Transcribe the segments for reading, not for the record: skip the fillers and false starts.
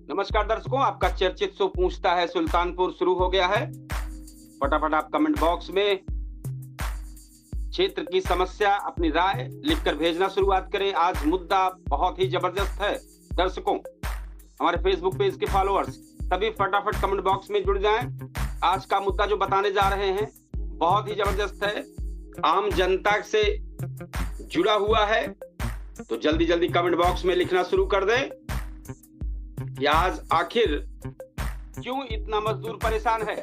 नमस्कार दर्शकों, आपका चर्चित शो पूछता है सुल्तानपुर शुरू हो गया है। फटाफट आप कमेंट बॉक्स में क्षेत्र की समस्या, अपनी राय लिखकर भेजना शुरुआत करें। आज मुद्दा बहुत ही जबरदस्त है दर्शकों। हमारे फेसबुक पेज के फॉलोअर्स सभी फटाफट कमेंट बॉक्स में जुड़ जाएं। आज का मुद्दा जो बताने जा रहे हैं बहुत ही जबरदस्त है, आम जनता से जुड़ा हुआ है। तो जल्दी जल्दी कमेंट बॉक्स में लिखना शुरू कर दें कि आज आखिर क्यों इतना मजदूर परेशान है।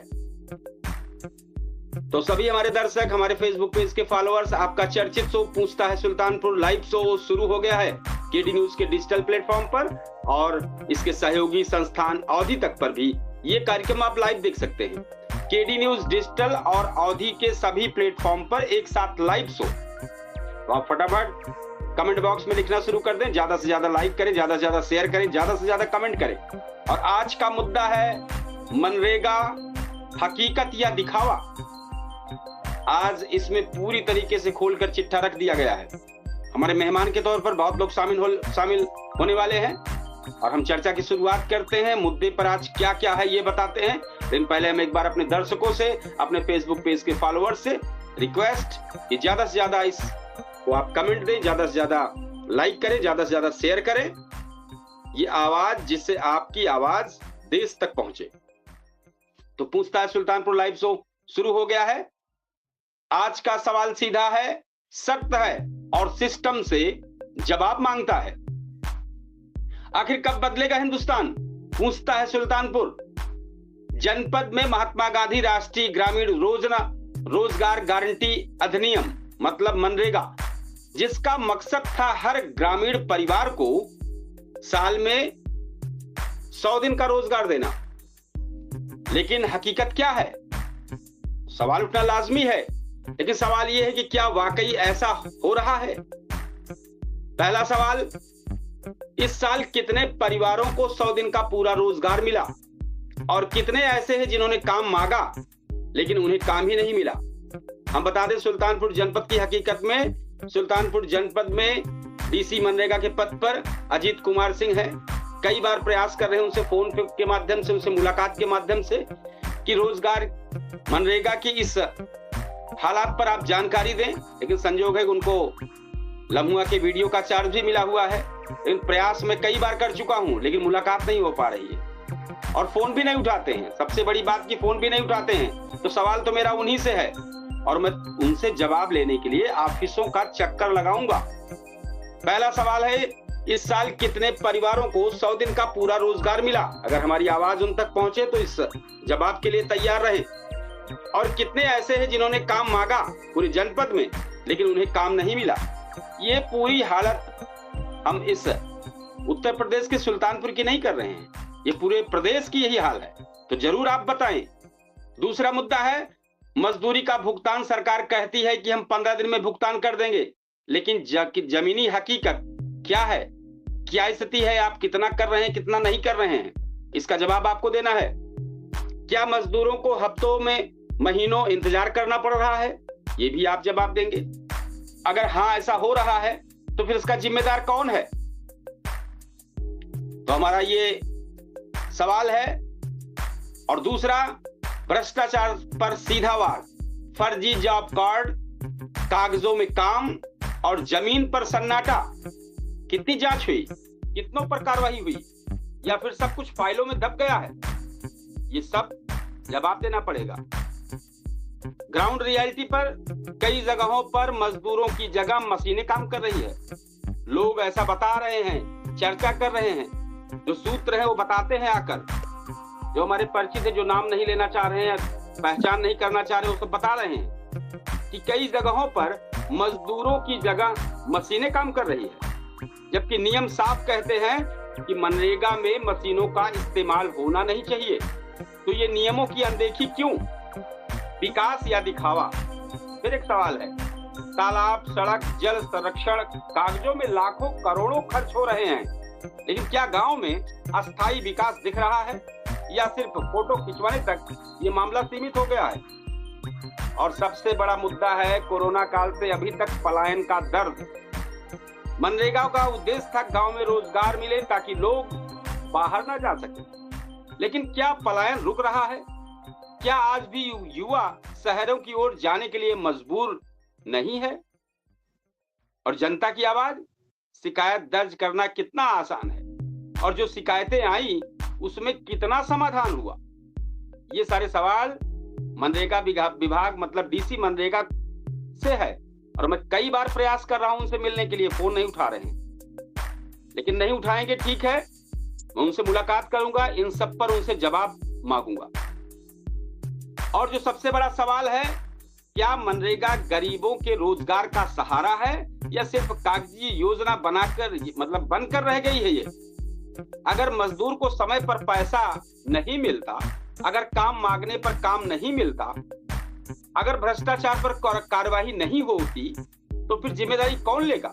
तो सभी हमारे दर्शक, हमारे फेसबुक पेज के फॉलोअर्स, आपका चर्चित शो पूछता है सुल्तानपुर लाइव शो शुरू हो गया है केडी न्यूज के डिजिटल प्लेटफॉर्म पर और इसके सहयोगी संस्थान अवधि तक पर भी ये कार्यक्रम आप लाइव देख सकते हैं। केडी न्यूज डिजिटल और अवधि के सभी प्लेटफॉर्म पर एक साथ लाइव शो। तो आप फटाफट कमेंट बॉक्स में लिखना शुरू कर दें, ज्यादा से ज्यादा लाइक करें, ज्यादा से ज्यादा शेयर करें, ज्यादा से ज्यादा कमेंट करें। और आज का मुद्दा है मनरेगा, हकीकत या दिखावा। आज इसमें पूरी तरीके से खोलकर चिट्ठा रख दिया गया है। हमारे मेहमान के तौर पर बहुत लोग शामिल होने वाले हैं और हम चर्चा की शुरुआत करते हैं। मुद्दे पर आज क्या क्या है ये बताते हैं, लेकिन पहले हम एक बार अपने दर्शकों से, अपने फेसबुक पेज के फॉलोअर्स से रिक्वेस्ट कि ज्यादा से ज्यादा इस वो आप कमेंट दें, ज्यादा से ज्यादा लाइक करें, ज्यादा से ज्यादा शेयर करें। ये आवाज, जिससे आपकी आवाज देश तक पहुंचे। तो पूछता है सुल्तानपुर लाइव शो शुरू हो गया है। आज का सवाल सीधा है, सख्त है और सिस्टम से जवाब मांगता है। आखिर कब बदलेगा हिंदुस्तान, पूछता है सुल्तानपुर। जनपद में महात्मा गांधी राष्ट्रीय ग्रामीण रोजगार गारंटी अधिनियम मतलब मनरेगा, जिसका मकसद था हर ग्रामीण परिवार को साल में 100 दिन का रोजगार देना। लेकिन हकीकत क्या है, सवाल उठना लाजमी है। लेकिन सवाल यह है कि क्या वाकई ऐसा हो रहा है। पहला सवाल, इस साल कितने परिवारों को 100 दिन का पूरा रोजगार मिला और कितने ऐसे हैं जिन्होंने काम मांगा लेकिन उन्हें काम ही नहीं मिला। हम बता दें, सुल्तानपुर जनपद की हकीकत में सुल्तानपुर जनपद में डीसी मनरेगा के पद पर अजीत कुमार सिंह है। कई बार प्रयास कर रहे हैं उनसे फोन के माध्यम से, उनसे मुलाकात के माध्यम से कि रोजगार मनरेगा की इस हालात पर आप जानकारी दें, लेकिन संजोग है कि उनको लम्हुआ के वीडियो का चार्ज भी मिला हुआ है। इन प्रयास में कई बार कर चुका हूं लेकिन मुलाकात नहीं हो पा रही है और फोन भी नहीं उठाते हैं। सबसे बड़ी बात कि फोन भी नहीं उठाते हैं। तो सवाल तो मेरा उन्हीं से है और मैं उनसे जवाब लेने के लिए ऑफिसों का चक्कर लगाऊंगा। पहला सवाल है, इस साल कितने परिवारों को 100 दिन का पूरा रोजगार मिला। अगर हमारी आवाज उन तक पहुंचे तो इस जवाब के लिए तैयार रहें। और कितने ऐसे हैं जिन्होंने काम मांगा पूरे जनपद में लेकिन उन्हें काम नहीं मिला। ये पूरी हालत हम इस उत्तर प्रदेश के सुल्तानपुर की नहीं कर रहे हैं, ये पूरे प्रदेश की यही हाल है। तो जरूर आप बताएं। दूसरा मुद्दा है, मजदूरी का भुगतान। सरकार कहती है कि हम 15 दिन में भुगतान कर देंगे, लेकिन जमीनी हकीकत क्या है, क्या स्थिति है, आप कितना कर रहे हैं, कितना नहीं कर रहे हैं, इसका जवाब आपको देना है। क्या मजदूरों को हफ्तों में, महीनों इंतजार करना पड़ रहा है, ये भी आप जवाब देंगे। अगर हाँ ऐसा हो रहा है तो फिर इसका जिम्मेदार कौन है। तो हमारा ये सवाल है। और दूसरा, भ्रष्टाचार पर सीधा वार। फर्जी जॉब कार्ड, कागजों में काम और जमीन पर सन्नाटा। कितनी जांच हुई, कितनों पर कार्रवाई हुई, या फिर सब कुछ फाइलों में दब गया है, ये सब जवाब देना पड़ेगा। ग्राउंड रियलिटी पर कई जगहों पर मजदूरों की जगह मशीनें काम कर रही है। लोग ऐसा बता रहे हैं, चर्चा कर रहे हैं। जो सूत्र है वो बताते हैं आकर, जो हमारे परिचित है, जो नाम नहीं लेना चाह रहे हैं, पहचान नहीं करना चाह रहे, वो सब बता रहे हैं कि कई जगहों पर मजदूरों की जगह मशीनें काम कर रही है, जबकि नियम साफ कहते हैं कि मनरेगा में मशीनों का इस्तेमाल होना नहीं चाहिए। तो ये नियमों की अनदेखी क्यों, विकास या दिखावा। फिर एक सवाल है, तालाब, सड़क, जल संरक्षण, कागजों में लाखों करोड़ों खर्च हो रहे हैं, लेकिन क्या गांव में अस्थायी विकास दिख रहा है या सिर्फ फोटो खिंचवाने तक ये मामला सीमित हो गया है। और सबसे बड़ा मुद्दा है, कोरोना काल से अभी तक पलायन का दर्द। मनरेगा का उद्देश्य था गांव में रोजगार मिले ताकि लोग बाहर ना जा सके। लेकिन क्या पलायन रुक रहा है? क्या आज भी युवा शहरों की ओर जाने के लिए मजबूर नहीं है? और जनता की आवाज, शिकायत दर्ज करना कितना आसान है, और जो शिकायतें आई उसमें कितना समाधान हुआ? ये सारे सवाल मनरेगा विभाग मतलब डीसी मनरेगा से है, और मैं कई बार प्रयास कर रहा हूं उनसे मिलने के लिए, फोन नहीं उठा रहे हैं। लेकिन नहीं उठाएंगे, ठीक है, मैं उनसे मुलाकात करूंगा, इन सब पर उनसे जवाब मांगूंगा। और जो सबसे बड़ा सवाल है, क्या मनरेगा गरीबों के रोजगार का सहारा है या सिर्फ कागजी योजना बनाकर मतलब बनकर रह गई है? ये अगर मजदूर को समय पर पैसा नहीं मिलता, अगर काम मांगने पर काम नहीं मिलता, अगर भ्रष्टाचार पर कार्रवाई नहीं होती, तो फिर जिम्मेदारी कौन लेगा?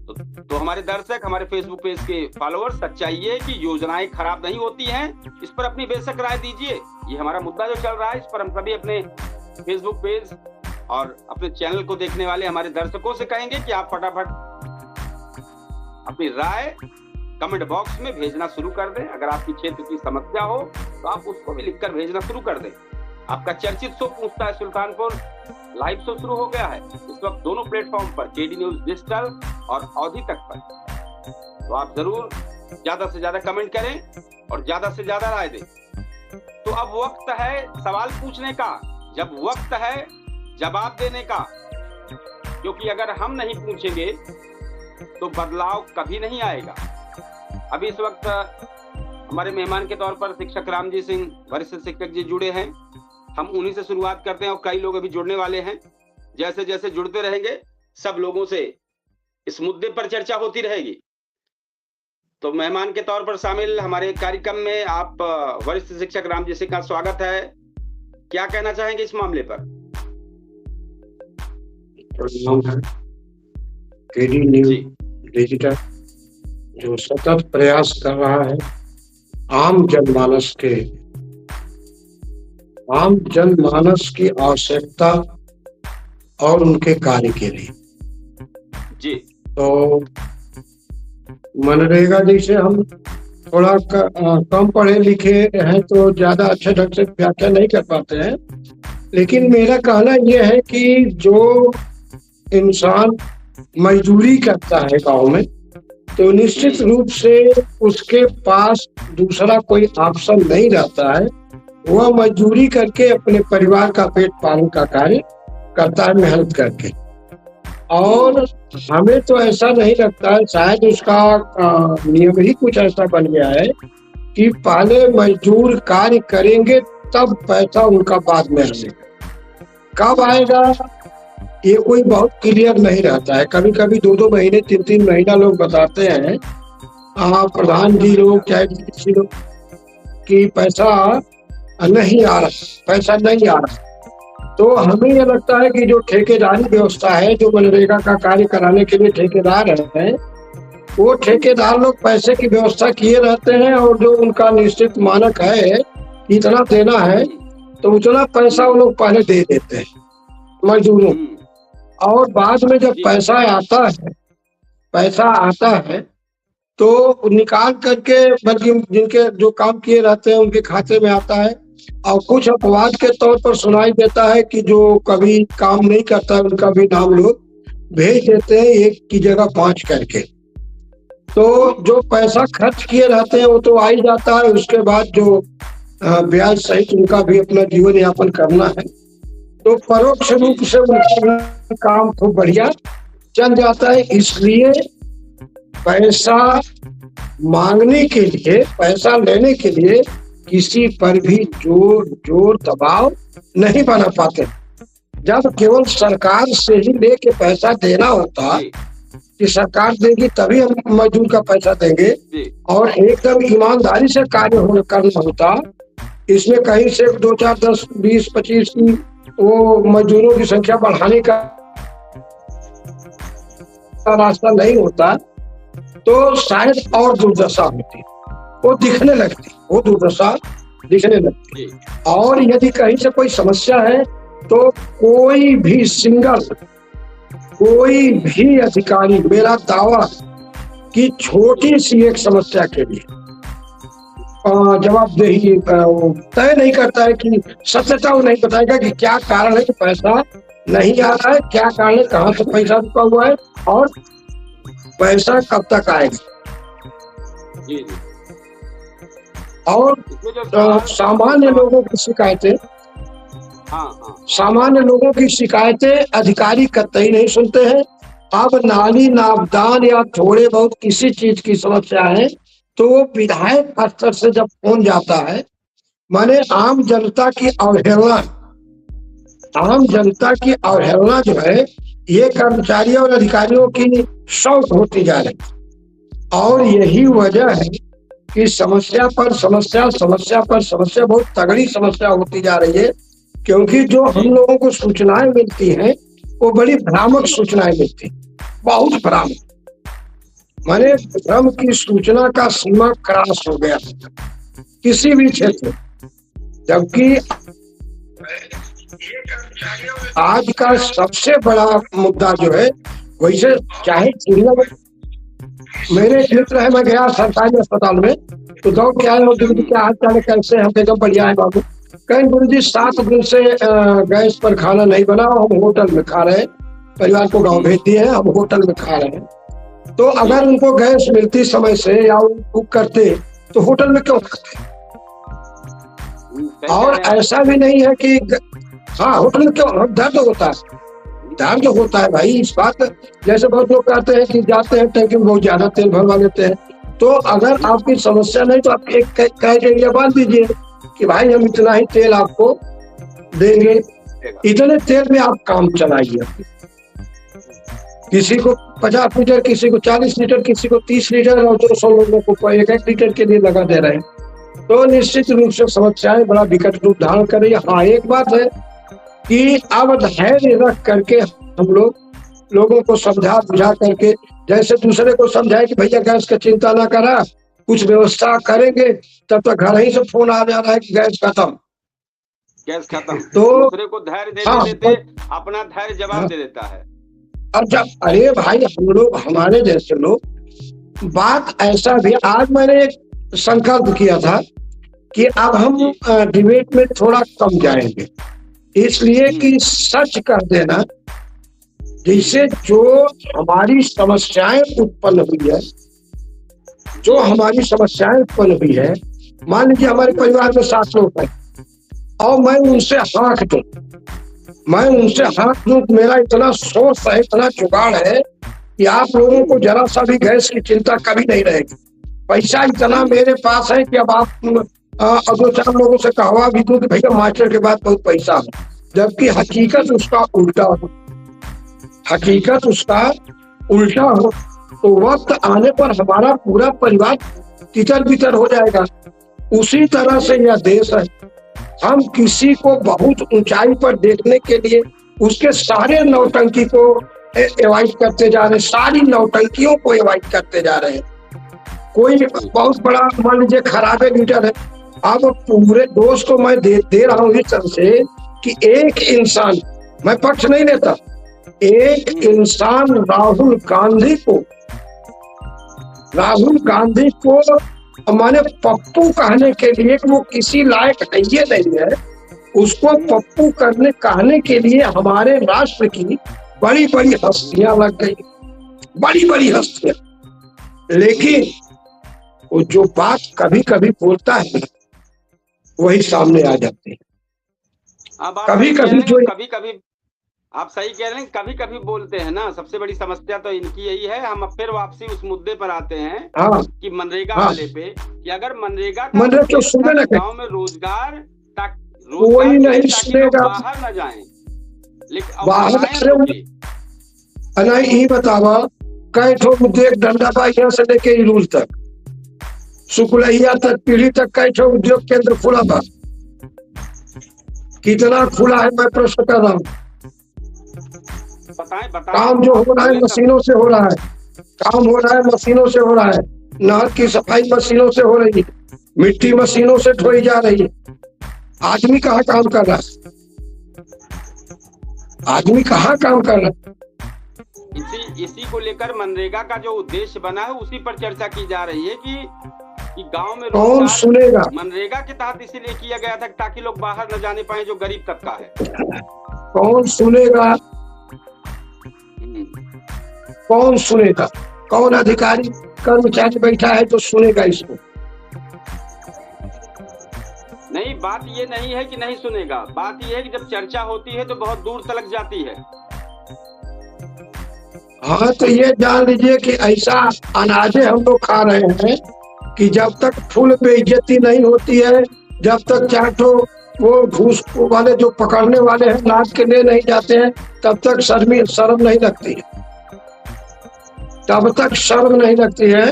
तो हमारे दर्शक, हमारे फेसबुक पेज के फॉलोअर्स, सच्चाई है कि योजनाएं खराब नहीं होती हैं। इस पर अपनी बेशक राय दीजिए। ये हमारा मुद्दा जो चल रहा है, इस पर हम सभी अपने फेसबुक पेज और अपने चैनल को देखने वाले हमारे दर्शकों से कहेंगे कि आप फटाफट अपनी राय कमेंट बॉक्स में भेजना शुरू कर दें। अगर आपकी क्षेत्र की समस्या हो तो आप उसको भी लिखकर भेजना शुरू कर दें। आपका चर्चित शो पूछता है सुल्तानपुर लाइव शो शुरू हो गया है इस वक्त दोनों प्लेटफॉर्म पर, केडी न्यूज डिजिटल और अवधि तक पर। तो आप जरूर ज्यादा से ज्यादा कमेंट करें और ज्यादा से ज्यादा राय दें। तो अब वक्त है सवाल पूछने का, जब वक्त है जवाब देने का, क्योंकि अगर हम नहीं पूछेंगे तो बदलाव कभी नहीं आएगा। अभी इस वक्त हमारे मेहमान के तौर पर शिक्षक रामजी सिंह, वरिष्ठ शिक्षक जी जुड़े हैं। हम उन्हीं से शुरुआत करते हैं और कई लोग अभी जुड़ने वाले हैं। जैसे जैसे जुड़ते रहेंगे, सब लोगों से इस मुद्दे पर चर्चा होती रहेगी। तो मेहमान के तौर पर शामिल हमारे कार्यक्रम में आप वरिष्ठ शिक्षक रामजी सिंह का स्वागत है। क्या कहना चाहेंगे इस मामले पर? केडी न्यूज डिजिटल जो सतत प्रयास कर रहा है आम जनमानस की आवश्यकता और उनके कार्य के लिए जी। तो मनरेगा जैसे हम थोड़ा कम पढ़े लिखे हैं तो ज्यादा अच्छे ढंग से व्याख्या नहीं कर पाते हैं, लेकिन मेरा कहना यह है कि जो इंसान मजदूरी करता है गांव में, तो निश्चित रूप से उसके पास दूसरा कोई ऑप्शन नहीं रहता है। वह मजदूरी करके अपने परिवार का पेट पालन का कार्य करता है, मेहनत करके। और हमें तो ऐसा नहीं लगता है, शायद उसका नियम ही कुछ ऐसा बन गया है कि पहले मजदूर कार्य करेंगे तब पैसा उनका बाद में आएगा। कब आएगा ये कोई बहुत क्लियर नहीं रहता है। कभी कभी 2-2 महीने 3-3 महीना लोग बताते हैं, प्रधान जी लोग चाहे किसी लोग कि पैसा नहीं आ रहा। तो हमें ये लगता है कि जो ठेकेदारी व्यवस्था है, जो मनरेगा का कार्य कराने के लिए ठेकेदार हैं, वो ठेकेदार लोग पैसे की व्यवस्था किए रहते हैं, और जो उनका निश्चित मानक है इतना देना है, तो उतना पैसा वो लोग पहले दे देते हैं मजदूरों। और बाद में जब पैसा आता है तो निकाल करके बल्कि जिनके जो काम किए रहते हैं उनके खाते में आता है, और कुछ अपवाद के तौर पर सुनाई देता है कि जो कभी काम नहीं करता उनका भी नाम लोग भेज देते हैं 1 की जगह 5 करके। तो जो पैसा खर्च किए रहते हैं वो तो आ ही जाता है, उसके बाद जो ब्याज सहित उनका भी अपना जीवन यापन करना है, तो परोक्ष रूप से उनका काम खूब बढ़िया चल जाता है। इसलिए पैसा मांगने के लिए, पैसा लेने के लिए किसी पर भी जोर दबाव नहीं बना पाते। जब केवल सरकार से ही लेके पैसा देना होता कि सरकार देगी तभी हम मजदूर का पैसा देंगे, और एकदम ईमानदारी से कार्य करना होता, इसमें कहीं से 2, 4, 10, 20, 25 की वो मजदूरों की संख्या बढ़ाने का रास्ता नहीं होता, तो शायद और दुर्दशा होती, वो दुर्दशा दिखने लगती। और यदि कहीं से कोई समस्या है तो कोई भी अधिकारी, मेरा दावा कि छोटी सी एक समस्या के लिए जवाबदेही वो तय नहीं करता है कि सत्यता वो नहीं बताएगा कि क्या कारण है कि पैसा नहीं आ रहा है, क्या कारण है, कहाँ से पैसा रुका हुआ है और पैसा कब तक आएगा। जी जी। और सामान्य लोगों की शिकायतें, सामान्य लोगों की शिकायतें अधिकारी कतई नहीं सुनते हैं। अब नाली नापदान या थोड़े बहुत किसी चीज की समस्या है तो वो विधायक स्तर से जब फोन जाता है, माने आम जनता की अवहेलना, आम जनता की अवहेलना जो है ये कर्मचारियों और अधिकारियों की शौक होती जा रही। और यही वजह है कि समस्या पर समस्या, समस्या पर समस्या, बहुत तगड़ी समस्या होती जा रही है। क्योंकि जो हम लोगों को सूचनाएं मिलती हैं वो बड़ी भ्रामक सूचनाएं मिलती, बहुत भ्रामक, माने भ्रम की सूचना का सीमा क्रॉस हो गया किसी भी क्षेत्र। जबकि आज का सबसे बड़ा मुद्दा जो है, वैसे चाहे चिड़िया, मेरे क्षेत्र है, मैं गया सरकारी अस्पताल में तो दौड़ के आया, क्या हाल चाल है, कैसे हम? एकदम बढ़िया है बाबू। कहीं गुरु जी 7 दिन से गैस पर खाना नहीं बना, हम होटल में खा रहे हैं, परिवार को गांव भेज दिए हैं, हम होटल में खा रहे हैं। तो अगर उनको गैस मिलती समय से या वो बुक करते तो होटल में क्यों खाते? और ऐसा भी नहीं है कि हाँ होटल में क्यों, दर्द होता है, दर्द होता है भाई। इस बात जैसे बहुत लोग कहते हैं कि जाते हैं टैंकी में बहुत ज्यादा तेल भरवा लेते हैं, तो अगर आपकी समस्या नहीं तो आप एक क्राइटेरिया बांध दीजिए कि भाई हम इतना ही तेल आपको देंगे, इतने तेल में आप काम चलाइए। किसी को 50 लीटर, किसी को 40 लीटर, किसी को 30 लीटर और 200 लोगों को 1-1 लीटर के लिए लगा दे रहे हैं, तो निश्चित रूप से समस्याएं बड़ा विकट रूप धारण कर रही है। हाँ एक बात है कि अब धैर्य रख करके हम लोगों को समझा बुझा करके, जैसे दूसरे को समझाए कि भैया गैस का चिंता ना करा, कुछ व्यवस्था करेंगे, तब तक घर ही से फोन आ जा रहा है कि गैस खत्म, गैस खत्म। तो दूसरे को धैर्य देते अपना धैर्य जवाब दे देता है। और जब अरे भाई हम लोग, हमारे जैसे लोग, बात ऐसा भी, आज मैंने एक संकल्प किया था कि अब हम डिबेट में थोड़ा कम जाएंगे, इसलिए कि सच कर देना, जिससे जो हमारी समस्याएं उत्पन्न हुई है, जो हमारी समस्याएं उत्पन्न हुई है, मान लीजिए हमारे परिवार में 7 लोग हैं और मैं उनसे हाँक दूं, मेरा इतना सोर्स है, इतना जुगाड़ है कि आप लोगों को जरा सा भी गैस की चिंता कभी नहीं रहेगी। पैसा इतना मेरे पास है कि अब आप 2-4 लोगों से कहवा भी दूं कि भैया मास्टर के बाद बहुत पैसा है, जबकि हकीकत उसका उल्टा हो, हकीकत उसका उल्टा हो, तो वक्त आने पर हमारा पूरा परिवार तितर बितर हो जाएगा। उसी तरह से यह देश है, हम किसी को बहुत ऊंचाई पर देखने के लिए उसके सारे नौटंकी को एवॉइड करते जा रहे हैं, सारी नौटंकियों को एवॉइड करते जा रहे हैं। कोई बहुत बड़ा मान लीजिए खराबे लीडर है, अब पूरे दोस्त को मैं दे रहा हूँ इस तरह से कि एक इंसान, मैं पक्ष नहीं लेता, एक इंसान राहुल गांधी को माने पप्पू कहने के लिए कि वो किसी लायक है ये नहीं है, उसको पप्पू कहने के लिए हमारे राष्ट्र की बड़ी बड़ी हस्तियां लग गई, बड़ी बड़ी हस्तियां। लेकिन वो जो बात कभी कभी बोलता है वही सामने आ जाती है। कभी कभी आप सही कह रहे हैं, कभी कभी बोलते हैं ना। सबसे बड़ी समस्या तो इनकी यही है। हम फिर वापसी उस मुद्दे पर आते हैं कि मनरेगा वाले पे, कि अगर मनरेगा गाँव में रोजगार कोई नहीं सुनेगा, बाहर न जाए, नहीं बतावा कई ठो उद्योग धंधा बा, यहाँ से लेके रूल तक, सुकुलैया तक, पीढ़ी तक कई ठो उद्योग केंद्र खुला बा। कितना खुला है मैं प्रश्न कर रहा हूँ। काम जो हो रहा है मशीनों से हो रहा है, काम हो रहा है मशीनों से हो रहा है, नहर की सफाई मशीनों से हो रही है, मिट्टी मशीनों से ढोई जा रही है। आदमी कहाँ काम कर रहा है? आदमी कहाँ काम कर रहा है? इसी को लेकर मनरेगा का जो उद्देश्य बना है उसी पर चर्चा की जा रही है कि गांव में कौन सुनेगा। मनरेगा के तहत इसीलिए किया गया था ताकि लोग बाहर न जाने पाए जो गरीब तबका है। कौन सुनेगा, कौन सुनेगा, कौन अधिकारी कर्मचारी बैठा है तो सुनेगा इसको? नहीं, बात ये नहीं है कि नहीं सुनेगा, बात ये है कि जब चर्चा होती है तो बहुत दूर तक जाती है। हाँ, तो ये जान लीजिए कि ऐसा अनाजे हम लोग खा रहे हैं कि जब तक फुल बेइज्जती नहीं होती है, जब तक चाटो वो घूस वाले जो पकड़ने वाले हैं लाद के ले नहीं जाते हैं, तब तक शर्म नहीं लगती है, तब तक शर्म नहीं लगती है,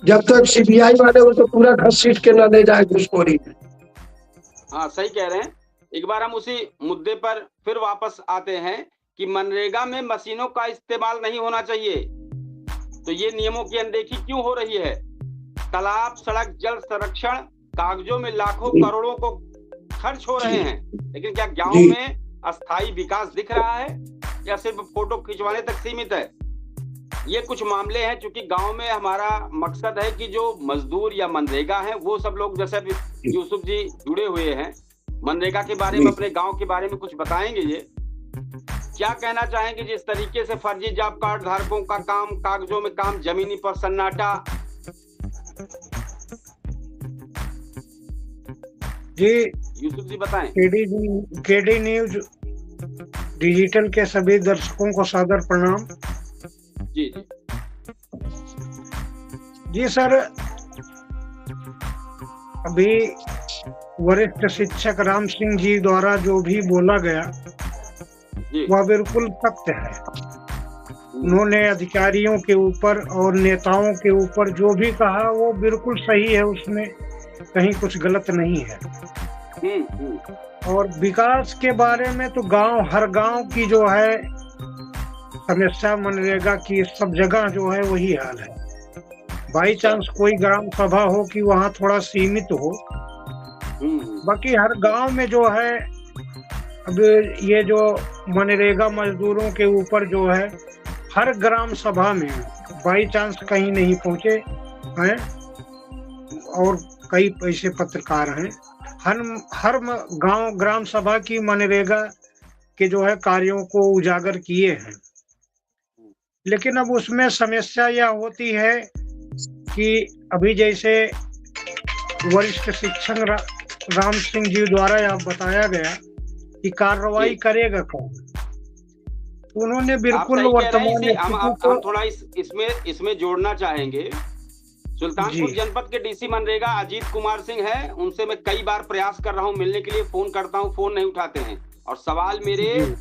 जब तक सीबीआई वाले वो तो पूरा घसीट के न ले जाए घूसखोरी में। हाँ, सही कह रहे हैं। एक बार हम उसी मुद्दे पर फिर वापस आते हैं कि मनरेगा में मशीनों का इस्तेमाल नहीं होना चाहिए, तो ये नियमों की अनदेखी क्यों हो रही है? तालाब, सड़क, जल संरक्षण, कागजों में लाखों करोड़ों को खर्च हो रहे हैं, लेकिन क्या गांव में अस्थायी विकास दिख रहा है या सिर्फ फोटो खिंचवाने तक सीमित है? ये कुछ मामले हैं, क्योंकि गांव में हमारा मकसद है कि जो मजदूर या मनरेगा हैं वो सब लोग, जैसे यूसुफ जी जुड़े हुए हैं मनरेगा के बारे में, अपने गांव के बारे में कुछ बताएंगे। ये क्या कहना चाहेंगे जिस तरीके से फर्जी जॉब कार्ड धारकों का काम, कागजों में काम, जमीनी पर सन्नाटा? जी यूसुफ जी बताएं। केडी न्यूज डिजिटल के सभी दर्शकों को सादर प्रणाम। जी जी जी सर, अभी वरिष्ठ शिक्षक राम सिंह जी द्वारा जो भी बोला गया वह बिल्कुल सत्य है। उन्होंने अधिकारियों के ऊपर और नेताओं के ऊपर जो भी कहा वो बिल्कुल सही है, उसमें कहीं कुछ गलत नहीं है। और विकास के बारे में तो हर गांव की जो है समस्या मनरेगा की सब जगह जो है वही हाल है। बाई चांस कोई ग्राम सभा हो कि वहाँ थोड़ा सीमित हो, बाकी हर गांव में जो है अब ये जो मनरेगा मजदूरों के ऊपर जो है हर ग्राम सभा में बाई चांस कहीं नहीं पहुंचे हैं, और कई ऐसे पत्रकार हैं हर गांव ग्राम सभा की मनरेगा के जो है कार्यों को उजागर किए हैं। लेकिन अब उसमें समस्या यह होती है कि अभी जैसे वरिष्ठ शिक्षक राम सिंह जी द्वारा यह बताया गया कि कार्रवाई करेगा कौन, उन्होंने बिल्कुल वर्तमान हम थोड़ा इसमें जोड़ना चाहेंगे। सुल्तानपुर जनपद के डीसी मनरेगा अजीत कुमार सिंह है, उनसे मैं कई बार प्रयास कर रहा हूं मिलने के लिए, फोन करता हूं, फोन नहीं उठाते हैं। और सवाल मेरे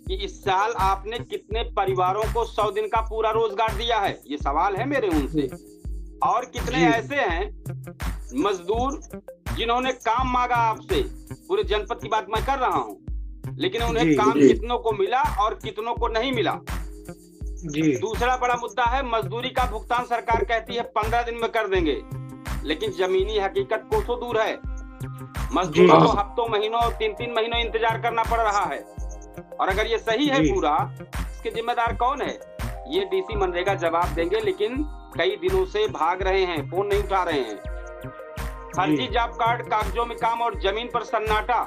कि इस साल आपने कितने परिवारों को 100 दिन का पूरा रोजगार दिया है, ये सवाल है मेरे उनसे। और कितने ऐसे हैं मजदूर जिन्होंने काम मांगा आपसे, पूरे जनपद की बात मैं कर रहा हूँ, लेकिन उन्हें काम कितनों को मिला और कितनों को नहीं मिला। दूसरा बड़ा मुद्दा है मजदूरी का भुगतान। सरकार कहती है 15 दिन में कर देंगे, लेकिन जमीनी हकीकत कोसों दूर है। मजदूरों को हफ्तों, महीनों, 3-3 महीनों इंतजार करना पड़ रहा है। और अगर ये सही है पूरा, इसके जिम्मेदार कौन है? ये डीसी मनरेगा जवाब देंगे, लेकिन कई दिनों से भाग रहे हैं, फोन नहीं उठा रहे हैं। फर्जी जॉब कार्ड, कागजों में काम और जमीन पर सन्नाटा,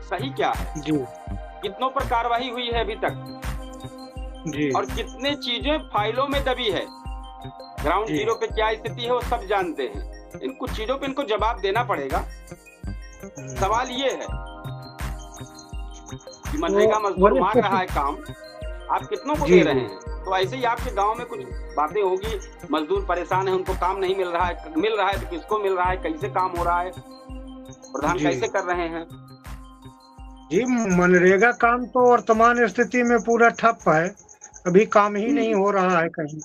सही क्या है? कितनों पर कार्रवाई हुई है अभी तक? और कितने चीजें फाइलों में दबी है? ग्राउंड जीरो पे क्या स्थिति है वो सब जानते हैं। इन कुछ चीजों पे इनको जवाब देना पड़ेगा। सवाल ये है कि मनरेगा मजदूर मांग रहा है काम, आप कितनों को दे रहे हैं? तो ऐसे ही आपके गांव में कुछ बातें होगी, मजदूर परेशान है, उनको काम नहीं मिल रहा है तो किसको मिल रहा है, कैसे काम हो रहा है, प्रधान कैसे कर रहे हैं? जी, मनरेगा काम तो वर्तमान स्थिति में पूरा ठप है, अभी काम ही नहीं हो रहा है, कहीं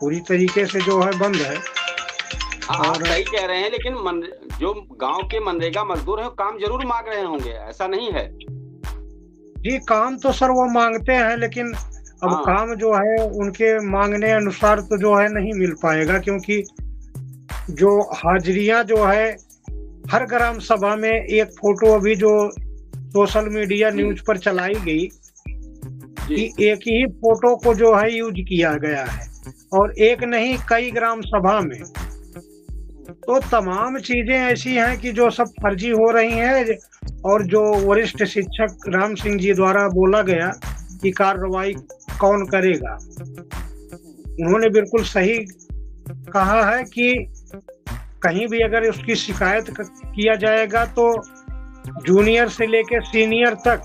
पूरी तरीके से जो है बंद है। और सही कह रहे हैं, लेकिन जो गांव के मनरेगा मजदूर हैं काम जरूर मांग रहे होंगे, ऐसा नहीं है? जी, काम तो सर वो मांगते हैं, लेकिन अब काम जो है उनके मांगने अनुसार तो जो है नहीं मिल पाएगा, क्योंकि जो हाजिरियां जो है हर ग्राम सभा में एक फोटो अभी जो सोशल मीडिया न्यूज पर चलाई गई कि एक ही फोटो को जो है यूज किया गया है और एक नहीं कई ग्राम सभा में। तो तमाम चीजें ऐसी हैं कि जो सब फर्जी हो रही हैं और जो वरिष्ठ शिक्षक राम सिंह जी द्वारा बोला गया कि कार्रवाई कौन करेगा, उन्होंने बिल्कुल सही कहा है कि कहीं भी अगर उसकी शिकायत किया जाएगा तो जूनियर से लेकर सीनियर तक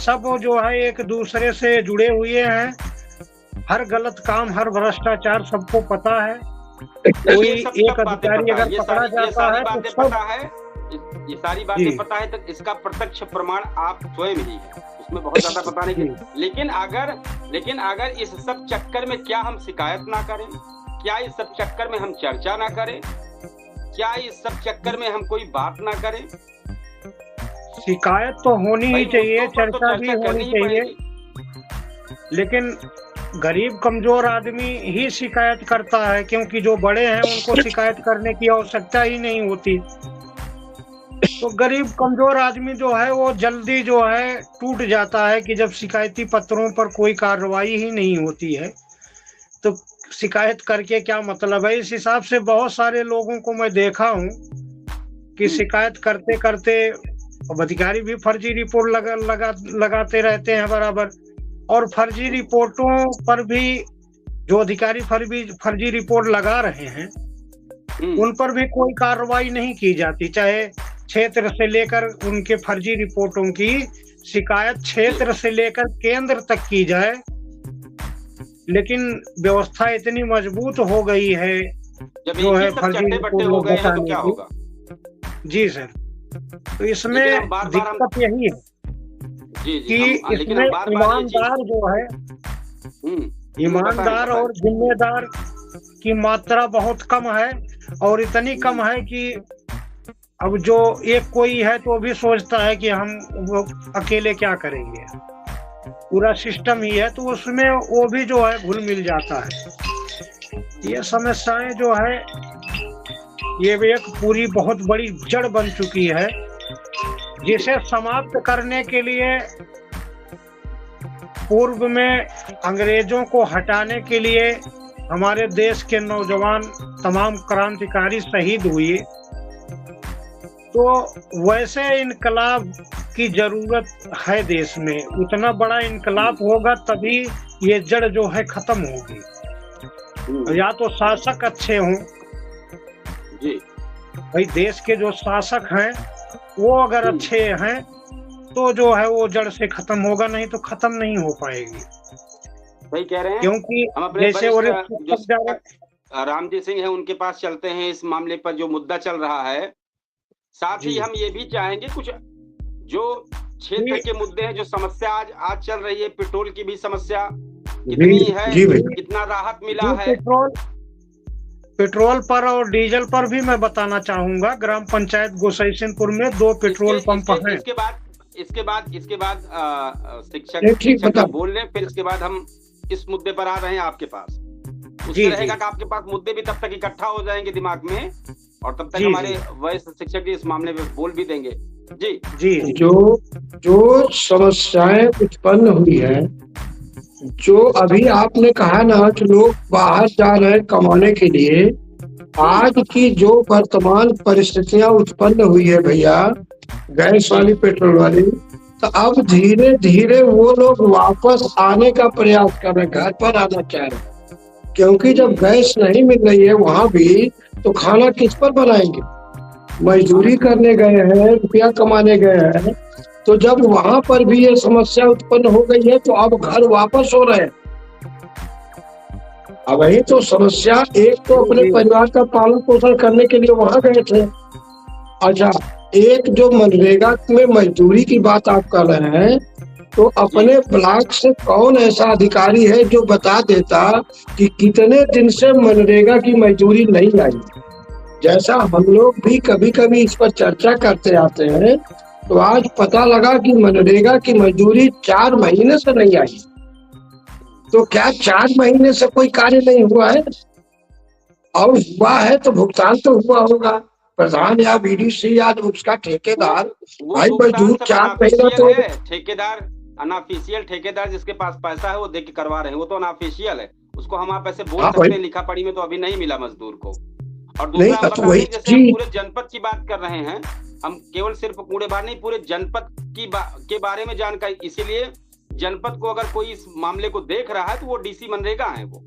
सब जो है एक दूसरे से जुड़े हुए हैं। हर गलत काम, हर भ्रष्टाचार सबको पता है। कोई एक अधिकारी अगर पकड़ा जाता है तो सब ये सारी बातें पता है, तो इसका प्रत्यक्ष प्रमाण आप स्वयं ही है, उसमें बहुत ज्यादा पता नहीं। लेकिन अगर इस सब चक्कर में क्या हम शिकायत ना करें, क्या इस सब चक्कर में हम चर्चा ना करें, क्या इस सब चक्कर में हम कोई बात ना करें? शिकायत तो होनी ही चाहिए, चर्चा भी होनी चाहिए, लेकिन गरीब कमजोर आदमी ही शिकायत करता है, क्योंकि जो बड़े हैं उनको शिकायत करने की आवश्यकता ही नहीं होती। तो गरीब कमजोर आदमी जो है वो जल्दी जो है टूट जाता है कि जब शिकायती पत्रों पर कोई कार्रवाई ही नहीं होती है तो शिकायत करके क्या मतलब है। इस हिसाब से बहुत सारे लोगों को मैं देखा हूँ कि शिकायत करते करते अब अधिकारी भी फर्जी रिपोर्ट लगाते रहते हैं बराबर, और फर्जी रिपोर्टों पर भी जो अधिकारी फर्जी रिपोर्ट लगा रहे हैं उन पर भी कोई कार्रवाई नहीं की जाती। चाहे क्षेत्र से लेकर उनके फर्जी रिपोर्टों की शिकायत क्षेत्र से लेकर केंद्र तक की जाए, लेकिन व्यवस्था इतनी मजबूत हो गई है जो है फर्जी रिपोर्ट बताने की। जी सर, तो इसमें दिक्कत यही है कि इसमें ईमानदार जो है, ईमानदार और जिम्मेदार की मात्रा बहुत कम है, और इतनी कम है कि अब जो एक कोई है तो भी सोचता है कि हम वो अकेले क्या करेंगे, पूरा सिस्टम ही है, तो उसमें वो भी जो है घुल मिल जाता है। ये समस्याएं जो है ये भी एक पूरी बहुत बड़ी जड़ बन चुकी है, जिसे समाप्त करने के लिए पूर्व में अंग्रेजों को हटाने के लिए हमारे देश के नौजवान तमाम क्रांतिकारी शहीद हुए। तो वैसे इनकलाब की जरूरत है देश में, उतना बड़ा इनकलाब होगा तभी ये जड़ जो है खत्म होगी। या तो शासक अच्छे हों, भाई देश के जो शासक हैं वो अगर अच्छे हैं तो जो है वो जड़ से खत्म होगा, नहीं तो खत्म नहीं हो पाएगी। सही कह रहे हैं, क्योंकि जैसे राम जी सिंह है उनके पास चलते हैं इस मामले पर जो मुद्दा चल रहा है। साथ ही हम ये भी चाहेंगे कुछ जो क्षेत्र के मुद्दे हैं, जो समस्या आज चल रही है, पेट्रोल की भी समस्या कितनी है, कितना राहत मिला है पेट्रोल पर और डीजल पर भी मैं बताना चाहूंगा। ग्राम पंचायत गोसैसिनपुर में 2 पेट्रोल पंप हैं। इसके बाद शिक्षक बोल रहे हैं, फिर इसके बाद हम इस मुद्दे पर आ रहे हैं आपके पास। उससे रहेगा कि आपके पास मुद्दे भी तब तक इकट्ठा हो जाएंगे दिमाग में, और तब तक हमारे वरिष्ठ शिक्षक इस मामले में बोल भी देंगे। जी जी, जो समस्याएं उत्पन्न हुई है, जो अभी आपने कहा ना कि लोग बाहर जा रहे हैं कमाने के लिए, आज की जो वर्तमान परिस्थितियां उत्पन्न हुई है भैया, गैस वाली पेट्रोल वाली, तो अब धीरे धीरे वो लोग वापस आने का प्रयास कर रहे हैं, घर पर आना चाह रहे हैं। क्योंकि जब गैस नहीं मिल रही है वहां भी, तो खाना किस पर बनाएंगे? मजदूरी करने गए हैं, रुपया कमाने गए हैं, तो जब वहां पर भी ये समस्या उत्पन्न हो गई है तो अब घर वापस हो रहे हैं। अब वही तो समस्या, एक तो अपने परिवार का पालन पोषण करने के लिए वहां गए थे। अच्छा, एक जो मनरेगा में मजदूरी की बात आप कर रहे हैं, तो अपने ब्लॉक से कौन ऐसा अधिकारी है जो बता देता कि कितने दिन से मनरेगा की मजदूरी नहीं आई? जैसा हम लोग भी कभी कभी इस पर चर्चा करते आते हैं, तो आज पता लगा कि मनरेगा की मजदूरी 4 महीने से नहीं आई। तो क्या 4 महीने से कोई कार्य नहीं हुआ है? और हुआ है तो भुगतान तो हुआ होगा। प्रधान या बीडीसी या उसका ठेकेदार, भाई मजदूर 4 महीना तो अनऑफिशियल ठेकेदार जिसके पास पैसा है वो देख के करवा रहे हैं, वो तो अनऑफिशियल है, उसको हम आप ऐसे बोल सकते हैं लिखा पढ़ी में तो अभी नहीं मिला मजदूर को। और दूसरा हम बता दें, जैसे हम पूरे जनपद की बात कर रहे हैं, हम केवल सिर्फ कूड़ेबार नहीं, पूरे जनपद के बारे में जानकारी, इसीलिए जनपद को अगर कोई इस मामले को देख रहा है तो वो डीसी मनरेगा है वो,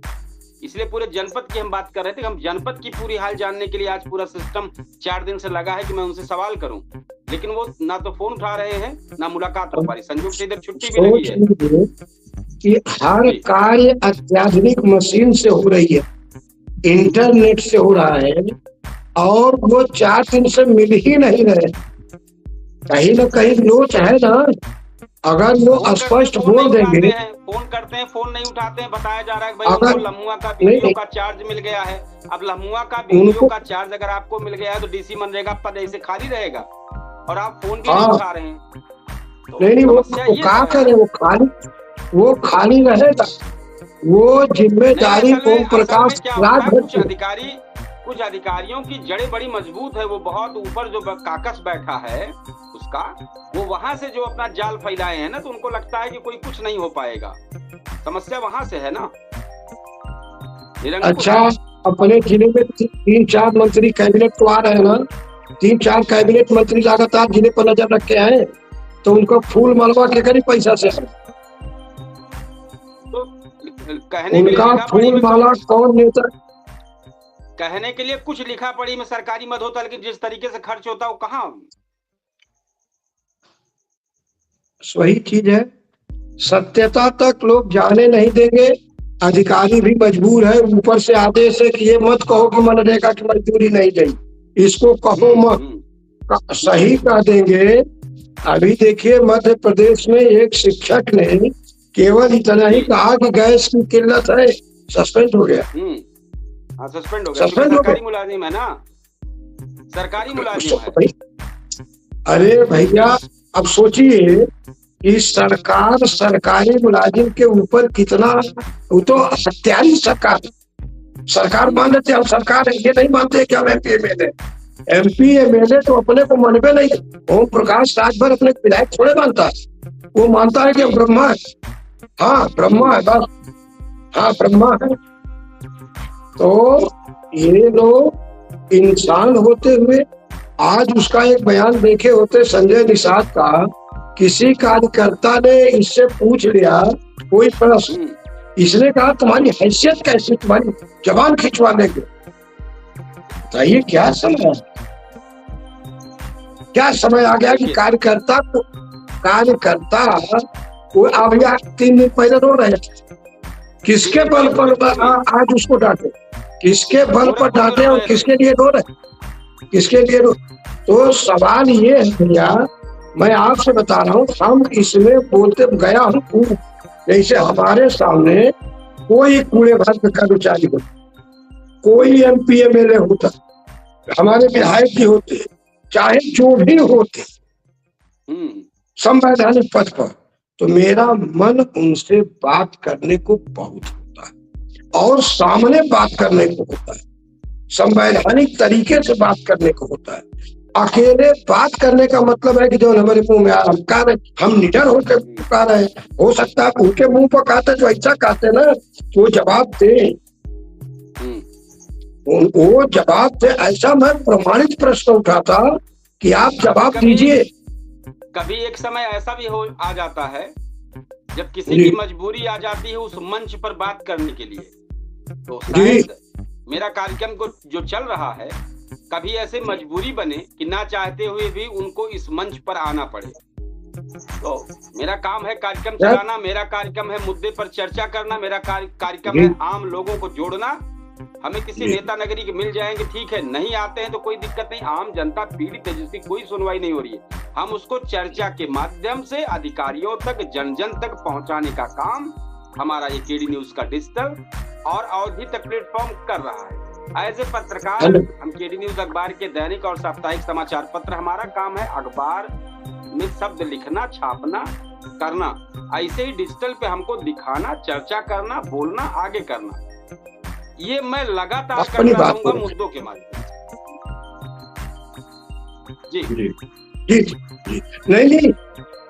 इसलिए पूरे जनपद की हम बात कर रहे थे। हम जनपद की पूरी हाल जानने के लिए आज पूरा सिस्टम 4 दिन से लगा है कि मैं उनसे सवाल करूं, लेकिन वो ना तो फोन उठा रहे हैं ना मुलाकात हो पा रही। संयोग से इधर छुट्टी भी लगी है कि हर कार्य अत्याधुनिक मशीन से हो रही है, इंटरनेट से हो रहा है, और वो 4 दिन से मिल ही नहीं रहे। कहीं ना कहीं लोच है ना, अगर वो स्पष्ट बोल देंगे। फोन करते हैं, फोन नहीं उठाते हैं, बताया जा रहा है भाई उनको लम्हुआ का वीडियो का चार्ज मिल गया है। अब लम्हुआ का वीडियो का चार्ज अगर आपको मिल गया है तो डीसी मनरेगा पद ऐसे खाली रहेगा, और आप फोन भी नहीं उठा रहे हैं। तो नहीं वो क्या करे, वो खाली रहेगा। वो जिम्मेदारी ओम प्रकाश कुछ अधिकारियों की जड़ें बड़ी मजबूत है, वो बहुत ऊपर जो काकस बैठा है उसका, वो वहां से जो अपना जाल फैलाए हैं ना, तो उनको लगता है कि कोई कुछ नहीं हो पाएगा। समस्या वहां से है ना। अच्छा, अपने जिले में 3-4 मंत्री कैबिनेट को आ रहे हैं ना, 3-4 कैबिनेट मंत्री लगातार जिले पर नजर रखे हैं, तो उनको फूल मलवा के करी पैसा से तो कहने उनका फूल माला कौन नेता, कहने के लिए कुछ लिखा पढ़ी में सरकारी मद होता, लेकिन जिस तरीके से खर्च होता है वो कहाँ। वही चीज है, सत्यता तक लोग जाने नहीं देंगे। अधिकारी भी मजबूर है, ऊपर से आदेश है कि ये मत कहो कि मनरेगा की मजदूरी नहीं गई, इसको कहो मत, सही कह देंगे। अभी देखिए मध्य प्रदेश में एक शिक्षक ने केवल इतना ही कहा कि गैस की किल्लत है, सस्पेंड हो गया। सस्पेंड हो गया, सरकारी मुलाजिम है ना, सरकारी मुलाजिम है। अरे भैया, अब सोचिए कि सरकार सरकारी मुलाजिम के ऊपर कितना, वो तो हत्यारी सरकार मान लेते, हम सरकार ये नहीं मानते कि हम एमपी एमएलए तो अपने को मानवे नहीं। ओम प्रकाश राजभर अपने विधायक थोड़े मानता है, वो मानता है कि ब्रह्मा है। हाँ ब्रह्मा है, बस हाँ ब्रह्मा है। तो ये लोग इंसान होते हुए, आज उसका एक बयान देखे होते संजय निषाद का, किसी कार्यकर्ता ने इससे पूछ लिया कोई प्रश्न, इसने कहा तुम्हारी हैसियत कैसी, तुम्हारी जबान खिंचवाने की। बताइए क्या समय आ गया कि कार्यकर्ता वो अभी 3 दिन पहले रो रहे थे, किसके बल पर आज उसको डांटे, किसके बल पर डांटे और किसके लिए रो रहे, किसके लिए रो। तो सवाल ये है भैया, मैं आपसे बता रहा हूँ, हम इसमें बोलते गया हूँ, जैसे हमारे सामने कोई कूड़े भर का कर्मचारी होता, कोई एमपी एमएलए होता, हमारे विधायक भी होते, चाहे जो भी होते संवैधानिक पद पर, तो मेरा मन उनसे बात करने को बहुत होता है, और सामने बात करने को होता है, संवैधानिक तरीके से बात करने को होता है। अकेले बात करने का मतलब है कि जो हमारे मुंह में हम कह रहे, हम निडर होकर कह रहे हैं, हो सकता है उनके मुंह पर कहते जो ऐसा कहते ना, वो जवाब दे, वो जवाब दे। ऐसा मैं प्रमाणित प्रश्न उठाता कि आप जवाब दीजिए। कभी एक समय ऐसा भी आ जाता है जब किसी की मजबूरी आ जाती है उस मंच पर बात करने के लिए, तो शायद मेरा कार्यक्रम को जो चल रहा है, कभी ऐसे मजबूरी बने कि ना चाहते हुए भी उनको इस मंच पर आना पड़े। तो मेरा काम है कार्यक्रम चलाना, मेरा कार्यक्रम है मुद्दे पर चर्चा करना, मेरा कार्यक्रम है आम लोगों को जोड़ना। हमें किसी नेता नगरी के मिल जाएंगे, ठीक है, नहीं आते हैं तो कोई दिक्कत नहीं, आम जनता पीड़ित है जिसकी कोई सुनवाई नहीं हो रही है, हम उसको चर्चा के माध्यम से अधिकारियों तक, जन जन तक पहुंचाने का काम हमारा ये केडी न्यूज का डिजिटल और अवधि तक प्लेटफॉर्म कर रहा है। एज ए पत्रकार हम केडी न्यूज अखबार के दैनिक और साप्ताहिक समाचार पत्र, हमारा काम है अखबार में शब्द लिखना, छापना, करना, ऐसे ही डिजिटल पे हमको दिखाना, चर्चा करना, बोलना, आगे करना। ये मैं लगातार करता रहूंगा मुद्दों के माध्यम से। जी नहीं,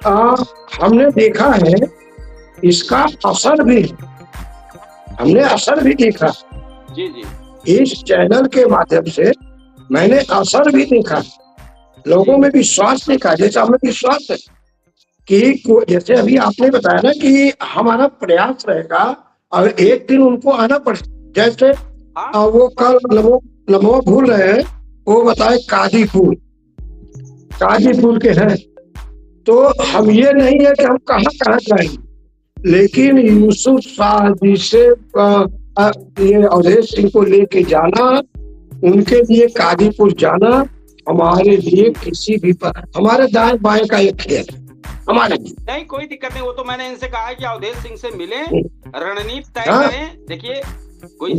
हमने देखा है इसका असर भी, हमने असर भी देखा। जी जी। इस चैनल के माध्यम से मैंने असर भी देखा, लोगों में विश्वास देखा। जैसे हमें विश्वास है कि जैसे अभी आपने बताया ना कि हमारा प्रयास रहेगा और एक दिन उनको आना पड़े। जैसे वो कल नमो भूल रहे हैं, वो बताए काजीपुर के हैं, तो हम ये नहीं है कि हम कहाँ जाएंगे, लेकिन यूसुफ शाह जी से ये अवधेश सिंह को लेके जाना, उनके लिए काजीपुर जाना हमारे लिए किसी भी पर हमारे दाएं बाएं का एक खेल हमारे लिए नहीं, कोई दिक्कत नहीं। वो तो मैंने इनसे कहा है कि अवधेश सिंह से मिले, रणनीति तय करें। देखिए कोई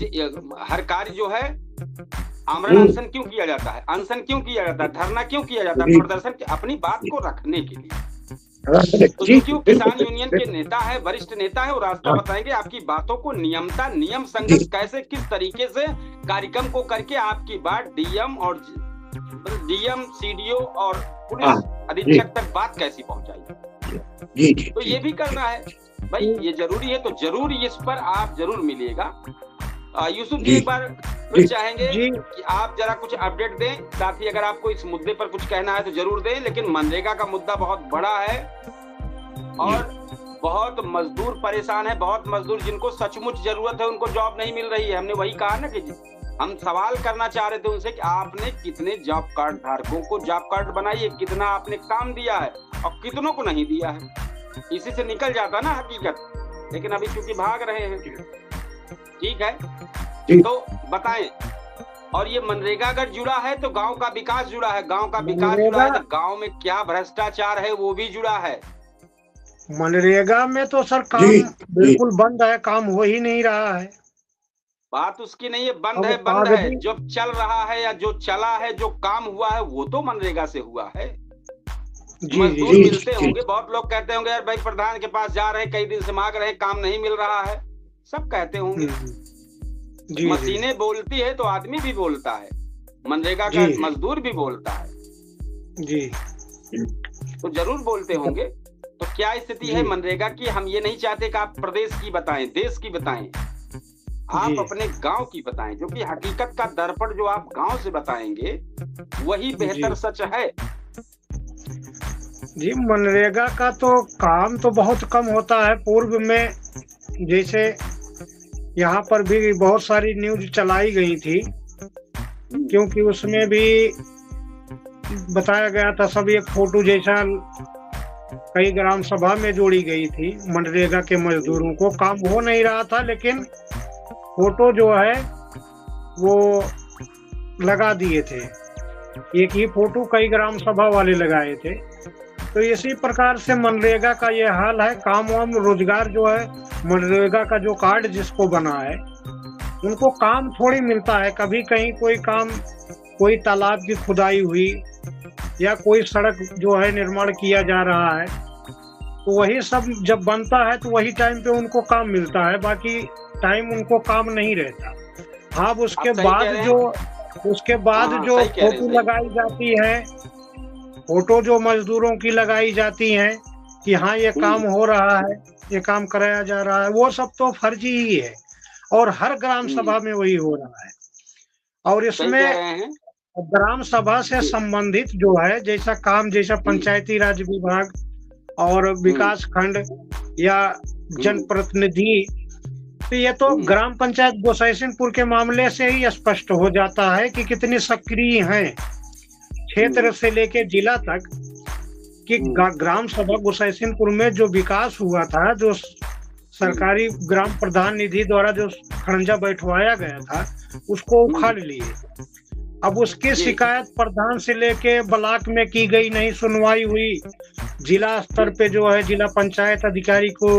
हर कार्य जो है, आमरण अनशन क्यों किया जाता है, अनशन क्यों किया जाता है, धरना क्यों किया जाता है, प्रदर्शन अपनी बात को रखने के लिए। तो क्यों किसान यूनियन के नेता है, वरिष्ठ नेता है, वो रास्ता बताएंगे। आपकी बातों को नियम संगत कैसे, किस तरीके से कार्यक्रम को करके आपकी बात डीएम सीडीओ और पुलिस अधीक्षक तक बात कैसी पहुंचाई, तो ये भी करना है भाई। ये जरूरी है, तो जरूर इस पर आप जरूर मिलिएगा। यूसुफ जी एक बार फिर चाहेंगे कि आप जरा कुछ अपडेट दें, साथ ही अगर आपको इस मुद्दे पर कुछ कहना है तो जरूर दें। लेकिन मनरेगा का मुद्दा बहुत बड़ा है और बहुत मजदूर परेशान है, बहुत मजदूर जिनको सचमुच जरूरत है, उनको जॉब नहीं मिल रही है। हमने वही कहा ना कि हम सवाल करना चाह रहे थे उनसे कि आपने कितने जॉब कार्ड धारकों को जॉब कार्ड बनाइए, कितना आपने काम दिया है और कितनों को नहीं दिया है। इसी से निकल जाता ना हकीकत, लेकिन अभी चूंकि भाग रहे हैं। ठीक है, तो बताएं। और ये मनरेगा अगर जुड़ा है तो गांव का विकास जुड़ा है, गांव का विकास जुड़ा है तो गांव में क्या भ्रष्टाचार है वो भी जुड़ा है। मनरेगा में तो सर काम बिल्कुल बंद है, काम हो ही नहीं रहा है। बात उसकी नहीं है, बंद है। जो चल रहा है या जो चला है, जो काम हुआ है वो तो मनरेगा से हुआ है। मजदूर मिलते होंगे, बहुत लोग कहते होंगे यार भाई प्रधान के पास जा रहे, कई दिन से मांग रहे, काम नहीं मिल रहा है, सब कहते होंगे। मशीनें बोलती है तो आदमी भी बोलता है, मनरेगा का मजदूर भी बोलता है जी, तो जरूर बोलते होंगे। तो क्या स्थिति है मनरेगा की? हम ये नहीं चाहते कि आप प्रदेश की बताएं, देश की बताएं, आप अपने गांव की बताएं, जो कि हकीकत का दर्पण जो आप गांव से बताएंगे वही बेहतर सच है। जी मनरेगा का तो काम तो बहुत कम होता है। पूर्व में जैसे यहाँ पर भी बहुत सारी न्यूज चलाई गई थी, क्योंकि उसमें भी बताया गया था, सब एक फोटो जैसा कई ग्राम सभा में जोड़ी गई थी। मनरेगा के मजदूरों को काम हो नहीं रहा था, लेकिन फोटो जो है वो लगा दिए थे। एक ही फोटो कई ग्राम सभा वाले लगाए थे। तो इसी प्रकार से मनरेगा का ये हाल है। काम वाम रोजगार जो है, मनरेगा का जो कार्ड जिसको बना है उनको काम थोड़ी मिलता है। कभी कहीं कोई काम, कोई तालाब की खुदाई हुई या कोई सड़क जो है निर्माण किया जा रहा है, तो वही सब जब बनता है तो वही टाइम पे उनको काम मिलता है, बाकी टाइम उनको काम नहीं रहता। हाँ, उसके बाद जो फोटो लगाई जाती है, फोटो जो मजदूरों की लगाई जाती हैं कि हाँ ये काम हो रहा है, ये काम कराया जा रहा है, वो सब तो फर्जी ही है और हर ग्राम सभा में वही हो रहा है। और इसमें ग्राम सभा से संबंधित जो है जैसा काम, जैसा पंचायती राज विभाग और विकास खंड या जनप्रतिनिधि, तो ये तो ग्राम पंचायत गोसाइसिनपुर के मामले से ही स्पष्ट हो जाता है कि कितनी सक्रिय हैं क्षेत्र से लेके जिला तक। कि ग्राम सभा गोसाइसिनपुर में जो विकास हुआ था, जो सरकारी ग्राम प्रधान निधि द्वारा जो खड़ंजा बैठवाया गया था, उसको उखाड़ लिए। अब उसकी शिकायत प्रधान से लेके ब्लॉक में की गई, नहीं सुनवाई हुई। जिला स्तर पे जो है जिला पंचायत अधिकारी को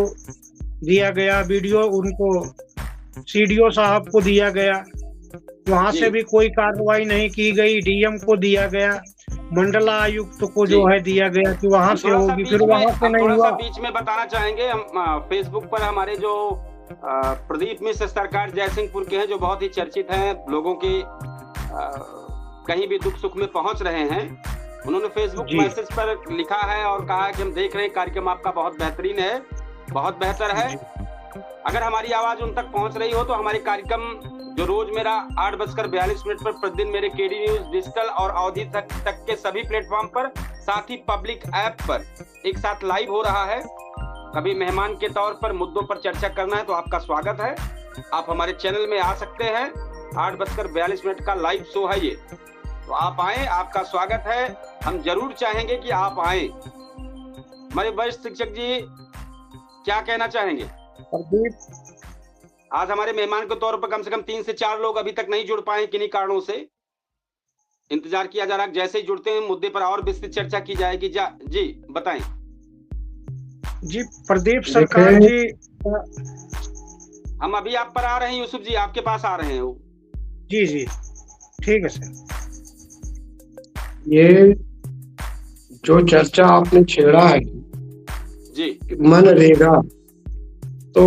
दिया गया, वीडियो उनको सीडीओ साहब को दिया गया, वहां से भी कोई कार्रवाई नहीं की गई। डीएम को दिया गया, मंडला आयुक्त को जो है दिया गया कि वहां से होगी, फिर वहां से नहीं हुआ। बीच में बताना चाहेंगे, हम फेसबुक पर हमारे जो प्रदीप मिश्र सरकार जयसिंहपुर के हैं, जो बहुत ही चर्चित हैं, लोगों के कहीं भी दुख सुख में पहुंच रहे हैं, उन्होंने फेसबुक मैसेज पर लिखा है और कहा है कि हम देख रहे हैं कार्यक्रम आपका बहुत बेहतरीन है, बहुत बेहतर है। अगर हमारी आवाज उन तक पहुंच रही हो तो हमारे कार्यक्रम जो रोज मेरा 8:42 पर प्रतिदिन मेरे केडी न्यूज डिजिटल और अवधि तक के सभी प्लेटफॉर्म पर, साथ ही पब्लिक ऐप पर एक साथ लाइव हो रहा है। कभी मेहमान के तौर पर मुद्दों पर चर्चा करना है तो आपका स्वागत है, आप हमारे चैनल में आ सकते हैं। 8:42 का लाइव शो है ये, तो आप आए, आपका स्वागत है। हम जरूर चाहेंगे कि आप आए। हमारे वरिष्ठ शिक्षक जी क्या कहना चाहेंगे? आज हमारे मेहमान के तौर पर कम से कम 3 से 4 लोग अभी तक नहीं जुड़ पाए, किन्हीं कारणों से इंतजार किया जा रहा है। जैसे ही जुड़ते हैं मुद्दे पर और विस्तृत चर्चा की जाएगी। जी बताएं। जी प्रदीप सरकार जी, हम अभी आप पर आ रहे हैं यूसुफ जी, आपके पास आ रहे हैं। जी ठीक है सर। ये जो चर्चा आपने छेड़ा है जी, मनरेगा, तो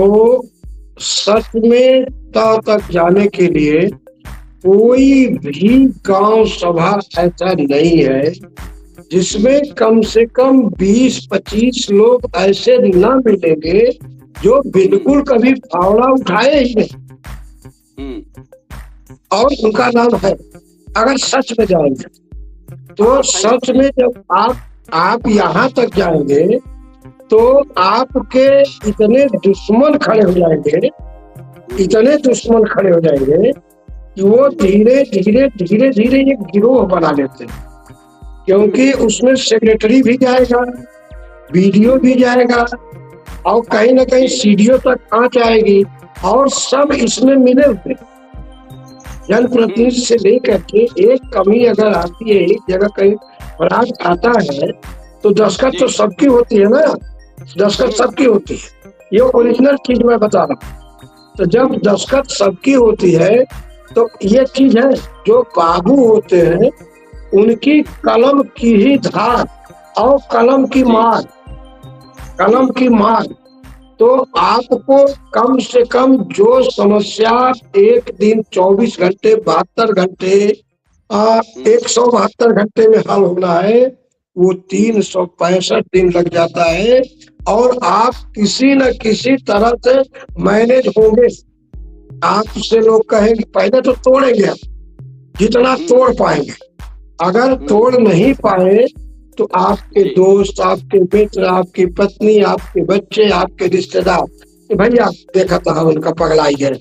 सच में तक जाने के लिए कोई भी गांव सभा ऐसा नहीं है जिसमें कम से कम 20-25 लोग ऐसे न मिलेंगे जो बिल्कुल कभी फावड़ा उठाए ही नहीं, और उनका नाम है। अगर सच में जाएंगे तो सच में जब आप यहाँ तक जाएंगे तो आपके इतने दुश्मन खड़े हो जाएंगे, इतने दुश्मन खड़े हो जाएंगे कि वो धीरे धीरे एक गिरोह बना लेते हैं, क्योंकि उसमें सेक्रेटरी भी जाएगा, वीडियो भी जाएगा, और कहीं ना कहीं सीडीओ तक पहुंच आएगी, और सब इसमें मिले हुए। जनप्रतिनिधि से लेकर के एक कमी अगर आती है, एक जगह कहीं अपराध आता है तो दस्तखत तो सबकी होती है ना, दस्तखत सबकी होती है, ये ओरिजिनल चीज मैं बता रहा हूँ। तो जब दस्तखत सबकी होती है तो ये चीज है, जो बाबू होते हैं उनकी कलम की ही धार और कलम की मार, तो आपको कम से कम जो समस्या एक दिन 24 घंटे 72 घंटे 172 घंटे में हल होना है, वो 365 दिन लग जाता है, और आप किसी न किसी तरह से मैनेज होंगे। आपसे लोग कहेंगे पहले तो तोड़ेंगे, जितना तोड़ पाएंगे। अगर तोड़ नहीं पाए तो आपके दोस्त, आपके मित्र, आपकी पत्नी, आपके बच्चे, आपके रिश्तेदार, भैया देखा था हम उनका पगलाई है,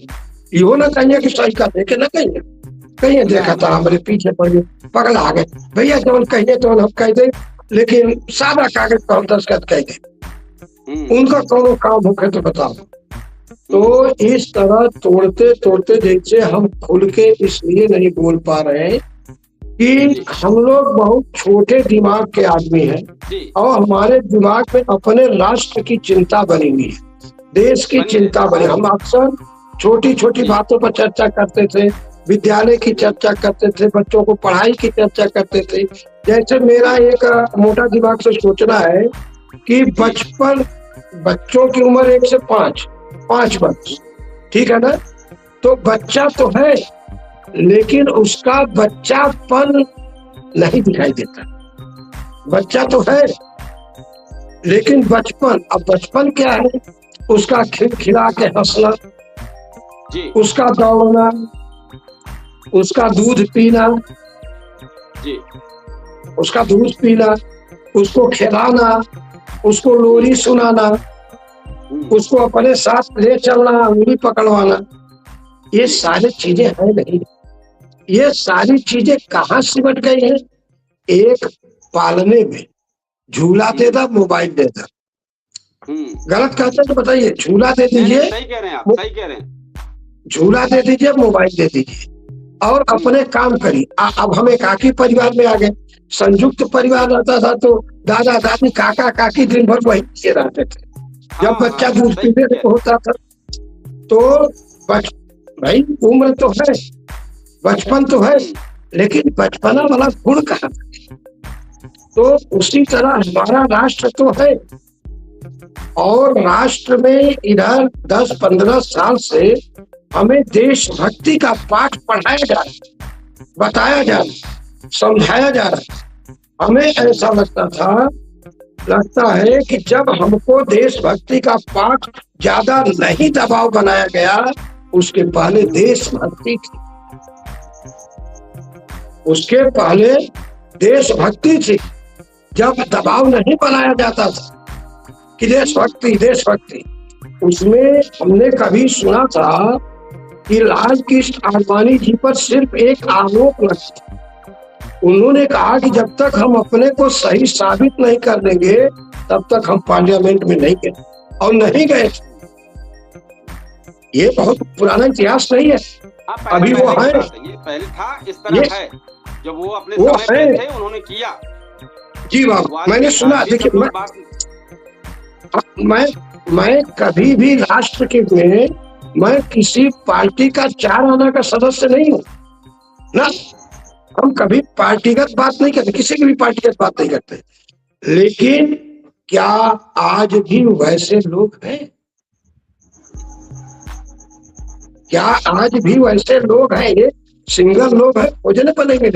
यो ना कहिए कि सही का देखे ना कहिए देखा था हमारे पीछे पड़ गए, पगला आ गए भैया, जब कहिए तो हम कह दे, लेकिन सादा कागज पर हम दस्तखत कह दे, उनका कौन काम होके तो बताओ। तो इस तरह तोड़ते जैसे हम खुल के इसलिए नहीं बोल पा रहे हैं कि हम लोग बहुत छोटे दिमाग के आदमी हैं, और हमारे दिमाग में अपने राष्ट्र की चिंता बनी हुई है, देश की चिंता बनी। हम अक्सर छोटी बातों पर चर्चा करते थे, विद्यालय की चर्चा करते थे, बच्चों को पढ़ाई की चर्चा करते थे। जैसे मेरा एक मोटा दिमाग से सोचना है कि बच्चों की उम्र 1 से 5 वर्ष, ठीक है ना, तो बच्चा तो है लेकिन उसका बच्चापन नहीं दिखाई देता। बच्चा तो है लेकिन अब बचपन क्या है? उसका खिलखिला के हंसना, उसका दौड़ना, उसका दूध पीना, उसको खिलाना, उसको लोरी सुनाना, उसको अपने साथ ले चलना, उंगली पकड़वाना, ये सारी चीजें है नहीं। ये सारी चीजें कहाँ सिमट गई है? एक पालने में झूला दे दो, मोबाइल दे दो। गलत कहते तो बताइए, झूला दे दीजिए, सही कह रहे हैं आप, सही कह रहे हैं, झूला दे दीजिए, मोबाइल दे दीजिए और अपने काम करिए। अब हम एकाकी परिवार में आ गए। संयुक्त परिवार रहता था तो दादा दादी काका काकी दिन भर वही रहते थे। जब बच्चा दूध पीने को होता था तो भाई उम्र तो है, बचपन तो है, लेकिन बचपना वाला गुण कहाँ? तो उसी तरह हमारा राष्ट्र तो है, और राष्ट्र में इधर 10-15 साल से हमें देशभक्ति का पाठ पढ़ाया जा रहा है, बताया जा रहा है, समझाया जा रहा है, हमें ऐसा लगता है कि जब हमको देशभक्ति का पाठ ज्यादा नहीं दबाव बनाया गया, उसके पहले देशभक्ति थी, उसके पहले देशभक्ति थी। जब दबाव नहीं बनाया जाता था कि देशभक्ति देशभक्ति, उसमें हमने कभी सुना था कि लाल कृष्ण आडवाणी जी पर सिर्फ एक आरोप लगा। उन्होंने कहा कि जब तक हम अपने को सही साबित नहीं कर देंगे तब तक हम पार्लियामेंट में नहीं गए, और नहीं गए। ये बहुत पुराना इतिहास नहीं है, अभी वो है, ये पहले था, इस तरह है। जब वो अपने समय पे थे उन्होंने किया। जी बाबा, मैंने सुना। देखिए, मैं कभी भी राष्ट्र के में मैं किसी पार्टी का 4 आना का सदस्य नहीं हूँ ना। हम कभी पार्टीगत बात नहीं करते, किसी की भी पार्टीगत बात नहीं करते। लेकिन क्या आज भी वैसे लोग हैं? क्या आज भी वैसे लोग हैं? ये सिंगल लोग हैं, खोजने पड़ेंगे।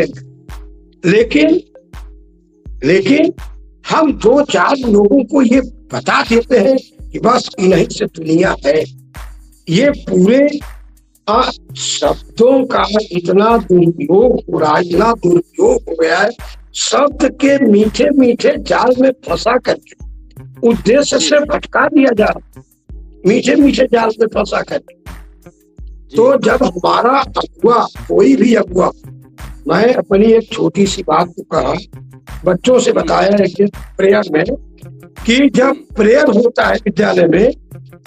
लेकिन हम 2-4 लोगों को ये बता देते हैं कि बस इन्हीं से दुनिया है। ये पूरे शब्दों का इतना दुरुपयोग हो रहा है, इतना दुरुपयोग हो गया है। शब्द के मीठे मीठे जाल में फंसा करके उद्देश्य से भटका दिया जा रहा, मीठे मीठे जाल में फंसा करके। तो जब हमारा अगुआ, कोई भी अगुआ, मैं अपनी एक छोटी सी बात को कहा, बच्चों से बताया है प्रेयर में, कि जब प्रेयर होता है विद्यालय में,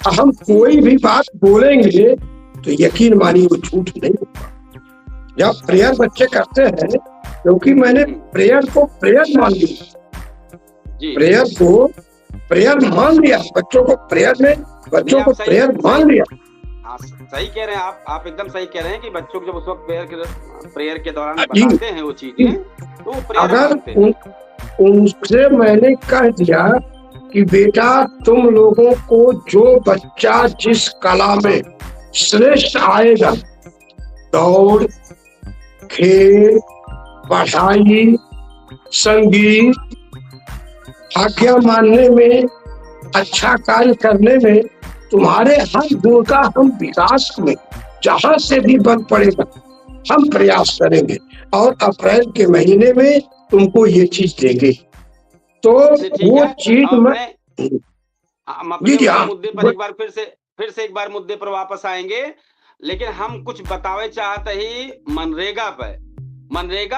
हम कोई भी बात बोलेंगे तो यकीन मानिए वो झूठ नहीं होगा। जब प्रेयर बच्चे करते हैं, क्योंकि मैंने प्रेयर को प्रेयर मान लिया, प्रेयर को प्रेयर मान लिया, बच्चों को प्रेयर मान लिया। सही कह रहे हैं आप एकदम सही कह रहे हैं कि बच्चों को जब उस वक्त प्रेयर के दौरान बताते हैं वो चीजें, तो अगर उनसे मैंने कह दिया कि बेटा, तुम लोगों को जो बच्चा जिस कला में श्रेष्ठ आएगा, दौड़, खेल, पढ़ाई, संगीत, आज्ञा मानने में, अच्छा कार्य करने में, तुम्हारे हर गुण का हम विकास में जहां से भी बल पड़ेगा हम प्रयास करेंगे, और अप्रैल के महीने में तुमको ये चीज देंगे। तो वो चीज मुद्दे पर एक बार मुद्दे पर वापस आएंगे। लेकिन हम कुछ बतावे चाहते ही मनरेगा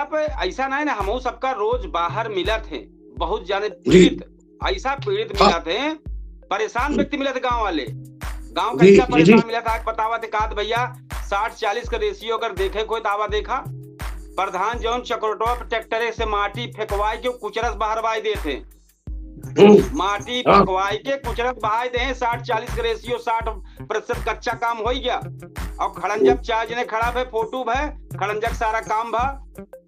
पे ऐसा नहीं ना, हम सबका रोज बाहर मिलत है, बहुत ज्यादा पीड़ित, ऐसा पीड़ित मिलत है, परेशान व्यक्ति मिलत, गांव वाले, गांव का ऐसा परेशान मिला था। बतावा दिखात भैया, 60-40 का रेशियो अगर देखे कोई दावा देखा, प्रधान जौन चक्रोटवा पर ट्रैक्टर से माटी फेंकवाई के कुचरस बहरवाई देते, माटी फेंकवाई के कुचरस बहाई दे, 60-40 का रेशियो, 60% कच्चा काम हो गया। और खड़ंजक 4 जने खड़ा है, फोटो है, खड़ंजक सारा काम भा,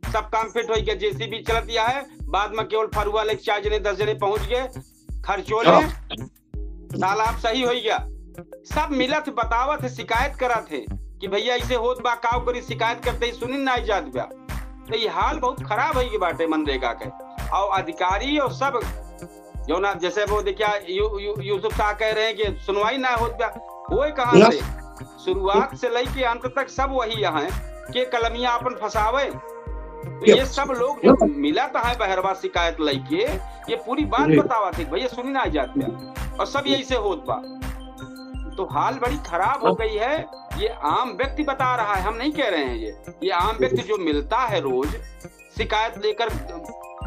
सब काम फिट हो गया, जेसीबी चलत दिया है, बाद में केवल फरुआ लेके 4 जने 10 जने पहुंच गए, खर्चोले, तालाब सही हो गया। सब मिलत बतावत, शिकायत करा थे कि भैया ऐसे होत बा, काव करी, शिकायत करते ही सुनी ना जात बा। तो ये हाल बहुत खराब है बाटे मनरेगा के। और अधिकारी और सब जो ना, जैसे वो देखिया यूसुफ शाह कह रहे हैं कि सुनवाई ना होत बा, वो कहां से, शुरुआत से लेके अंत तक सब वही यहाँ के कलमिया अपन फंसावे। तो ये सब लोग जो मिला है बहरवा शिकायत लेके, ये पूरी बात बतावा थे भैया, सुनी ना जात बा, और सब यही से होत बा। तो हाल बड़ी खराब हो गई है। ये आम व्यक्ति बता रहा है, हम नहीं कह रहे हैं। ये आम व्यक्ति जो मिलता है रोज शिकायत लेकर,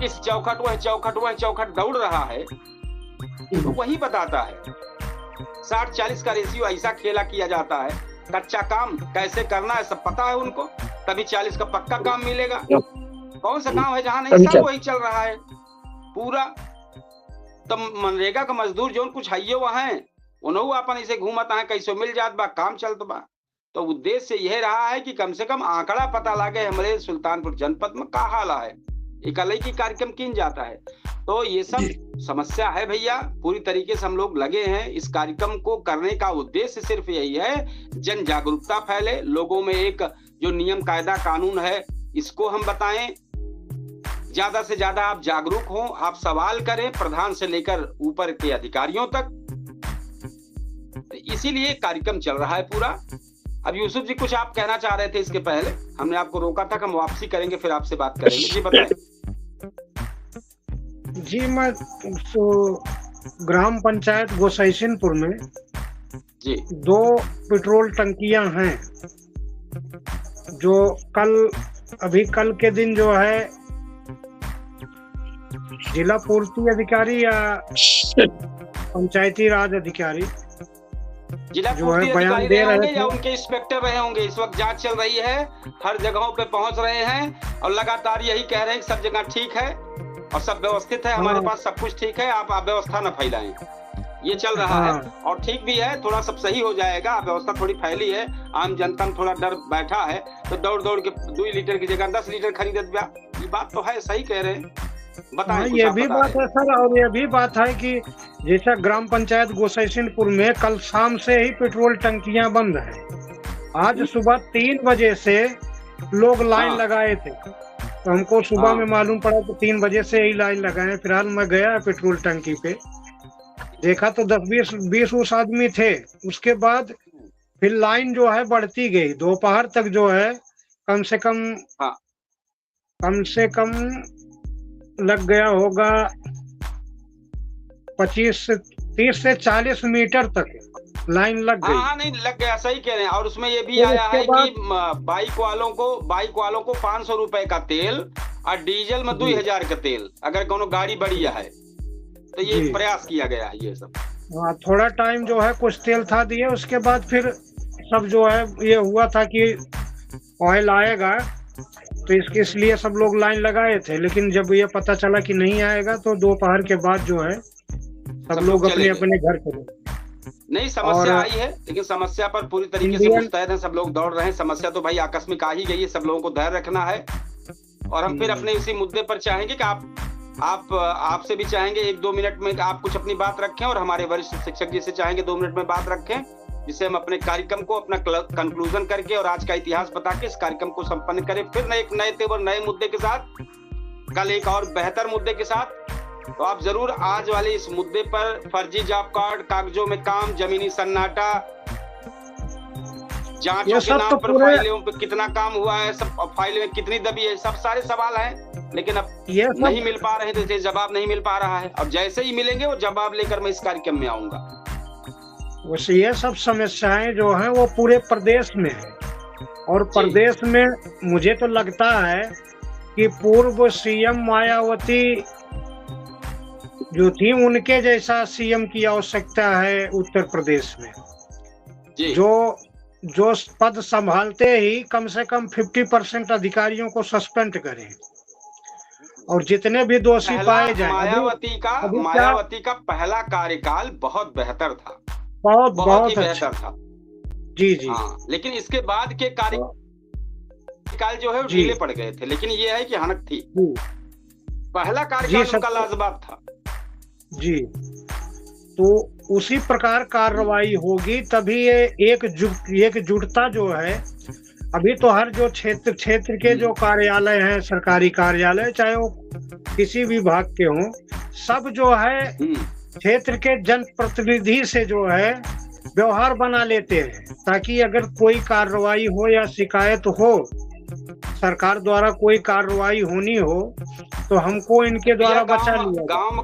इस चौखट दौड़ रहा है, तो वही बताता है। 60-40 का रेशियो ऐसा खेला किया जाता है, कच्चा काम कैसे करना है सब पता है उनको, तभी 40 का पक्का काम मिलेगा। कौन सा काम है जहाँ नहीं, सब वही चल रहा है पूरा। तो मनरेगा का मजदूर जो कुछ है वहाँ है, उन्होंने अपन इसे घूमत है, कैसे मिल जात बा, काम चलत बा। तो उद्देश्य यह रहा है कि कम से कम आंकड़ा पता लगे हमारे सुल्तानपुर जनपद में का हाल है, एक अलग ही कार्यक्रम किन जाता है। तो ये सब समस्या है भैया, पूरी तरीके से हम लोग लगे हैं इस कार्यक्रम को करने का उद्देश्य सिर्फ यही है, जन जागरूकता फैले, लोगों में एक जो नियम कायदा कानून है इसको हम बताएं, ज्यादा से ज्यादा आप जागरूक हो, आप सवाल करें प्रधान से लेकर ऊपर के अधिकारियों तक। इसीलिए कार्यक्रम चल रहा है पूरा। अब यूसुफ जी कुछ आप कहना चाह रहे थे, इसके पहले हमने आपको रोका था कि हम वापसी करेंगे फिर आपसे बात करेंगे। जी बताएं। जी मैं ग्राम पंचायत गोसैसिनपुर में जी 2 पेट्रोल टंकियां हैं जो कल के दिन जो है जिला पूर्ति अधिकारी या पंचायती राज अधिकारी जिला पूर्ति अधिकारी रहे होंगे या उनके इंस्पेक्टर रहे होंगे। इस वक्त जांच चल रही है, हर जगहों पे पहुंच रहे हैं और लगातार यही कह रहे हैं कि सब जगह ठीक है और सब व्यवस्थित है, हमारे पास सब कुछ ठीक है, आप अव्यवस्था न फैलाएं। ये चल रहा है और ठीक भी है, थोड़ा सब सही हो जाएगा। अव्यवस्था थोड़ी फैली है, आम जनता में थोड़ा डर बैठा है, तो दौड़ दौड़ के 2 लीटर की जगह 10 लीटर खरीदत बा। ये बात तो है, सही कह रहे हैं। बताएं। ये भी बात है सर, और ये भी बात है कि जैसा ग्राम पंचायत गोसैसिनपुर में कल शाम से ही पेट्रोल टंकियां बंद है। आज सुबह 3 बजे से लोग लाइन लगाए थे, तो हमको सुबह में मालूम पड़ा कि 3 बजे से ही लाइन लगाए। फिलहाल मैं गया पेट्रोल टंकी पे, देखा तो 10-20 आदमी थे। उसके बाद फिर लाइन जो है बढ़ती गई, दोपहर तक जो है कम से कम लग गया होगा 30 से 40 मीटर तक लाइन लग गई। हाँ नहीं लग गया, सही कह रहे हैं। और उसमें ये भी आया है कि बाइक वालों को 500 रुपए का तेल और डीजल में 2000 का तेल, अगर कोनो गाड़ी बढ़िया है तो ये प्रयास किया गया है। ये सब थोड़ा टाइम जो है कुछ तेल था दिए, उसके बाद फिर सब जो है ये हुआ था कि ऑयल आएगा, तो इसलिए सब लोग लाइन लगाए थे। लेकिन जब ये पता चला कि नहीं आएगा तो दोपहर के बाद जो है सब लोग अपने घर चले। नहीं समस्या आई है, लेकिन समस्या पर पूरी तरीके से मुस्तैद हैं, सब लोग दौड़ रहे हैं। समस्या तो भाई आकस्मिक आ ही गई है, सब लोगों को धैर्य रखना है। और हम फिर अपने इसी मुद्दे पर चाहेंगे कि आपसे भी चाहेंगे 1-2 मिनट में आप कुछ अपनी बात रखें, और हमारे वरिष्ठ शिक्षक जी से चाहेंगे 2 मिनट में बात रखें, जिससे हम अपने कार्यक्रम को अपना कंक्लूजन करके और आज का इतिहास बता के इस कार्यक्रम को संपन्न करें। फिर एक नए तेवर नए मुद्दे के साथ, कल एक और बेहतर मुद्दे के साथ। तो आप जरूर आज वाले इस मुद्दे पर, फर्जी जॉब कार्ड, कागजों में काम, जमीनी सन्नाटा, जांचों के नाम पर फाइलों पे कितना काम हुआ है, सब फाइल में कितनी दबी है, सब सारे सवाल हैं। लेकिन अब नहीं मिल पा रहे थे, जवाब नहीं मिल पा रहा है। अब जैसे ही मिलेंगे वो जवाब लेकर मैं इस कार्यक्रम में आऊंगा। वैसे ये सब समस्याएं जो हैं वो पूरे प्रदेश में है, और प्रदेश में मुझे तो लगता है कि पूर्व सीएम मायावती जो थी, उनके जैसा सीएम की आवश्यकता है उत्तर प्रदेश में। जो पद संभालते ही कम से कम 50% अधिकारियों को सस्पेंड करें, और जितने भी दोषी पाए जाएं। मायावती का पहला कार्यकाल बहुत बेहतर था, बहुत ही बेहतर था। जी लेकिन इसके बाद के कार्यकाल जो है वो ढीले पड़ गए थे। लेकिन ये है कि हनक थी, पहला कार्यकाल उनका लाजवाब था। जी, तो उसी प्रकार कार्रवाई होगी, तभी ये एकजुटता जो है। अभी तो हर जो क्षेत्र के जो कार्यालय हैं, सरकारी कार्यालय, चाहे वो किसी विभाग के हों, सब जो है क्षेत्र के जनप्रतिनिधि से जो है व्यवहार बना लेते हैं, ताकि अगर कोई कार्रवाई हो या शिकायत हो, सरकार द्वारा कोई कार्रवाई होनी हो, तो हमको इनके द्वारा बचा लिया। गांव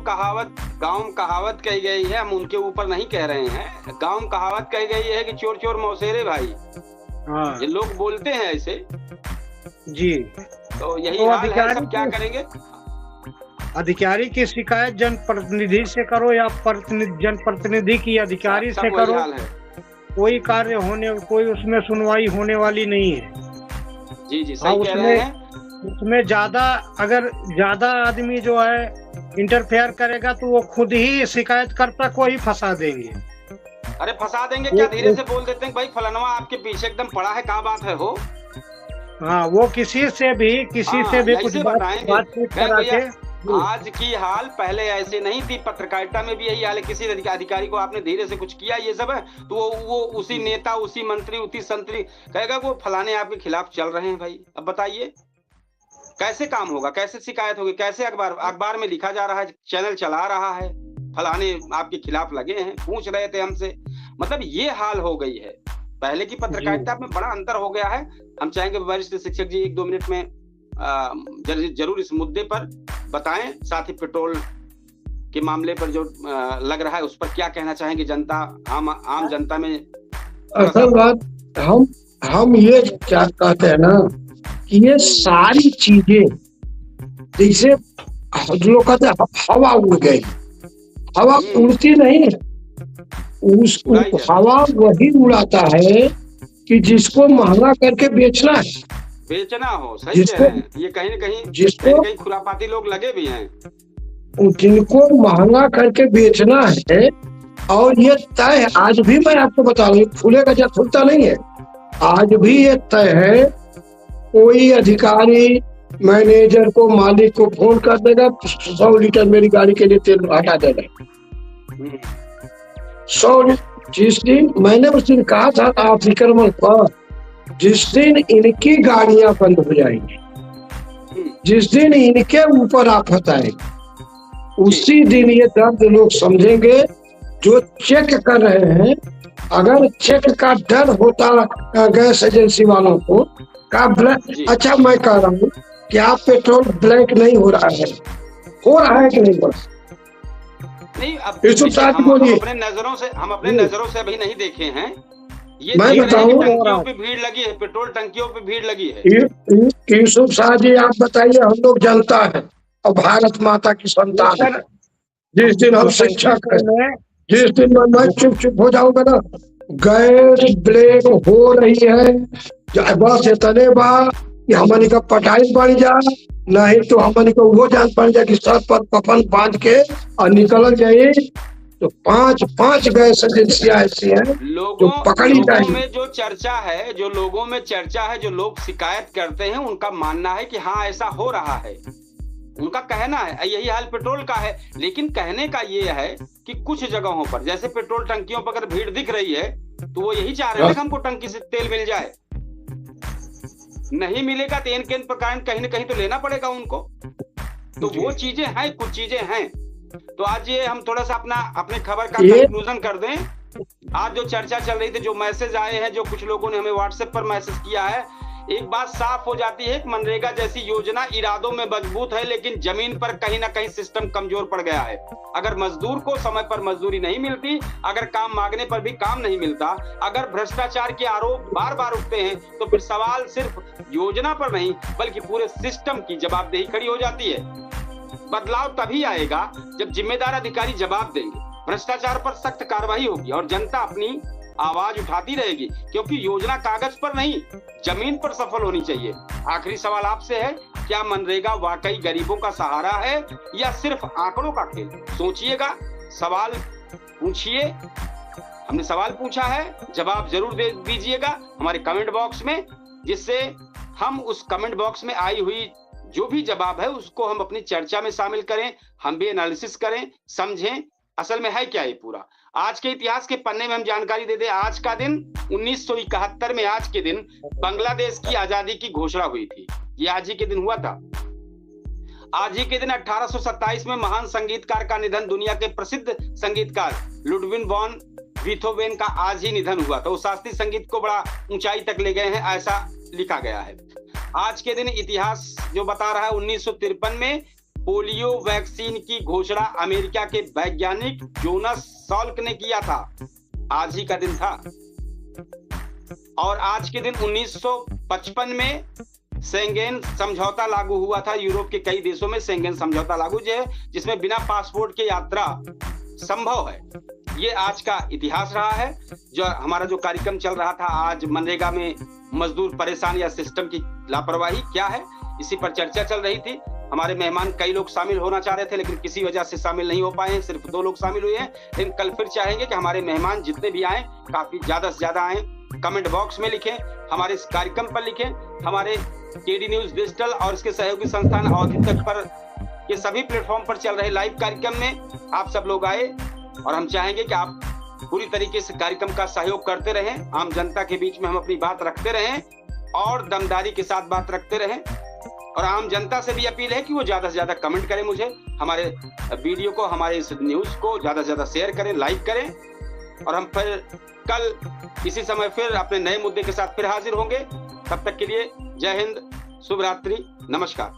कहावत कही गई है, हम उनके ऊपर नहीं कह रहे हैं। गांव कहावत कही गई है कि चोर चोर मौसेरे भाई। ये लोग बोलते हैं ऐसे। जी, तो यही हाल है, सब क्या करेंगे। अधिकारी की शिकायत जनप्रतिनिधि से करो या जनप्रतिनिधि की अधिकारी से करो, कोई कार्य कोई उसमें सुनवाई होने वाली नहीं है। जी सही कह रहे हैं। उसमें अगर ज्यादा आदमी जो है इंटरफेयर करेगा तो वो खुद ही शिकायतकर्ता को ही फंसा देंगे। अरे फंसा देंगे क्या, धीरे से बोल देते हैं भाई फलानवा आपके पीछे एकदम पड़ा है, क्या बात है हो। हाँ, वो किसी से भी कुछ बातचीत करा के। आज की हाल पहले ऐसे नहीं थी, पत्रकारिता में भी यही हाल है। किसी अधिकारी को आपने धीरे से कुछ किया, ये सब है, तो वो उसी नेता, उसी मंत्री, उसी संतरी कहेगा वो फलाने आपके खिलाफ चल रहे हैं भाई। अब बताइए, कैसे काम होगा, कैसे शिकायत होगी, कैसे अखबार में लिखा जा रहा है, चैनल चला रहा है, फलाने आपके खिलाफ लगे हैं, पूछ रहे थे हमसे। मतलब ये हाल हो गई है। पहले की पत्रकारिता में बड़ा अंतर हो गया है। हम चाहेंगे वरिष्ठ शिक्षक जी 1-2 मिनट में जरूर इस मुद्दे पर बताएं, साथ ही पेट्रोल के मामले पर जो लग रहा है उस पर क्या कहना चाहेंगे जनता, आम जनता में। असल बात हम ये क्या कहते हैं ना कि ये सारी चीजें जैसे लोग कहते हैं हवा उड़ गई, हवा उड़ती नहीं, उसको हवा वही उड़ाता है कि जिसको महंगा करके बेचना हो। सही कह रहे हैं। ये कहीं न कहीं खुरापाती लोग लगे भी हैं, जिनको महंगा करके बेचना है। और ये तय है, आज भी मैं आपको बता रहा हूँ, फूलेगा जब फूलता नहीं है। आज भी ये तय है, कोई अधिकारी मैनेजर को, मालिक को फोन कर देगा, 100 लीटर मेरी गाड़ी के लिए तेल हटा देगा। 100 जिस दिन मैंने उस दिन कहा था अतिक्रमण पर, जिस दिन इनकी गाड़ियां बंद हो जाएंगी, जिस दिन इनके ऊपर आफत आएगी, उसी दिन ये दर्द लोग समझेंगे। जो चेक कर रहे हैं, अगर चेक का डर होता गैस एजेंसी वालों को का ब्लैक, अच्छा मैं कह रहा हूँ कि आप पेट्रोल ब्लैक नहीं हो रहा है, हो रहा है कि नहीं? बस नहीं, हम अपने नजरों से अभी नहीं देखे हैं। ये मैं बताऊं, पे भीड़ लगी है, पेट्रोल टंकियों पे भीड़ लगी है। यूसुफ शाह जी आप बताइए, हम लोग जनता है और भारत माता की संतान है। जिस दिन हम शिक्षक हैं, जिस दिन मैं चुप हो जाऊंगा ना, गैस ब्लैक हो रही है, बस इतने बार कि हमनी का पटाई बढ़ जा, नहीं तो हमनी को वो जान पड़ जाए कि सर पर कफन बांध के और निकल जाए। तो 5 गैस एजेंसियां ऐसी हैं जो पकड़ी जाएंगी। में जो चर्चा है, जो लोगों में चर्चा है, जो लोग शिकायत करते हैं, उनका मानना है कि हाँ ऐसा हो रहा है, उनका कहना है। यही हाल पेट्रोल का है। लेकिन कहने का ये है कि कुछ जगहों पर, जैसे पेट्रोल टंकियों पर अगर भीड़ दिख रही है, तो वो यही चाह रहे हैं कि हमको टंकी से तेल मिल जाए। नहीं मिलेगा तो इन प्रकार कहीं न कहीं तो लेना पड़ेगा उनको। तो वो चीजें हैं, कुछ चीजें हैं। तो आज ये हम थोड़ा सा अपने खबर का कंक्लूजन कर दें। आज जो चर्चा चल रही थी, जो मैसेज आए हैं, जो कुछ लोगों ने हमें व्हाट्सएप पर मैसेज किया है, एक बात साफ हो जाती है कि मनरेगा जैसी योजना इरादों में मजबूत है, लेकिन जमीन पर कहीं ना कहीं सिस्टम कमजोर पड़ गया है। अगर मजदूर को समय पर मजदूरी नहीं मिलती, अगर काम मांगने पर भी काम नहीं मिलता, अगर भ्रष्टाचार के आरोप बार बार उठते हैं, तो फिर सवाल सिर्फ योजना पर नहीं बल्कि पूरे सिस्टम की जवाबदेही खड़ी हो जाती है। बदलाव तभी आएगा जब जिम्मेदार अधिकारी जवाब देंगे, भ्रष्टाचार पर सख्त कार्रवाई होगी और जनता अपनी आवाज उठाती रहेगी, क्योंकि योजना कागज पर नहीं जमीन पर सफल होनी चाहिए। आखिरी सवाल आपसे है, क्या मनरेगा वाकई गरीबों का सहारा है या सिर्फ आंकड़ों का खेल? सोचिएगा, सवाल पूछिए। हमने सवाल पूछा है, जवाब जरूर दे दीजिएगा हमारे कमेंट बॉक्स में, जिससे हम उस कमेंट बॉक्स में आई हुई जो भी जवाब है उसको हम अपनी चर्चा में शामिल करें, हम भी एनालिसिस करें, समझें असल में है क्या ये पूरा। आज के इतिहास के पन्ने में हम जानकारी दे दें, आज का दिन 1971 में आज के दिन बांग्लादेश की आजादी की घोषणा हुई थी। ये आज ही के दिन हुआ था। आज ही के दिन 1827 में महान संगीतकार का निधन, दुनिया के प्रसिद्ध संगीतकार लुडविग वैन बीथोवेन का आज ही निधन हुआ था। वो शास्त्रीय संगीत को बड़ा ऊंचाई तक ले गए हैं, ऐसा लिखा गया है। आज के दिन इतिहास जो बता रहा है, 1953 में पोलियो वैक्सीन की घोषणा अमेरिका के वैज्ञानिक जोनास साल्क ने किया था। आज ही का दिन था। और आज के दिन 1955 में शेंगेन समझौता लागू हुआ था। यूरोप के कई देशों में शेंगेन समझौता लागू है, जिसमें बिना पासपोर्ट के यात्रा संभव है। ये आज का इतिहास रहा है। जो हमारा जो कार्यक्रम चल रहा था आज, मनरेगा में मजदूर परेशान या सिस्टम की लापरवाही क्या है, इसी पर चर्चा चल रही थी। हमारे मेहमान कई लोग शामिल होना चाह रहे थे, लेकिन किसी वजह से शामिल नहीं हो पाए हैं, सिर्फ 2 लोग शामिल हुए हैं। लेकिन कल फिर चाहेंगे कि हमारे मेहमान जितने भी आए, काफी ज्यादा से ज्यादा आए। कमेंट बॉक्स में लिखें, हमारे इस कार्यक्रम पर लिखें। हमारे केडी न्यूज डिजिटल और इसके सहयोगी संस्थान अवधि तक पर ये सभी प्लेटफॉर्म पर चल रहे लाइव कार्यक्रम में आप सब लोग आए, और हम चाहेंगे कि आप पूरी तरीके से कार्यक्रम का सहयोग करते रहें। आम जनता के बीच में हम अपनी बात रखते रहें और दमदारी के साथ बात रखते रहें। और आम जनता से भी अपील है कि वो ज्यादा से ज्यादा कमेंट करें, मुझे हमारे वीडियो को, हमारे इस न्यूज को ज्यादा से ज्यादा शेयर करें, लाइक करें। और हम फिर कल इसी समय फिर अपने नए मुद्दे के साथ फिर हाजिर होंगे। तब तक के लिए जय हिंद, शुभ रात्रि, नमस्कार।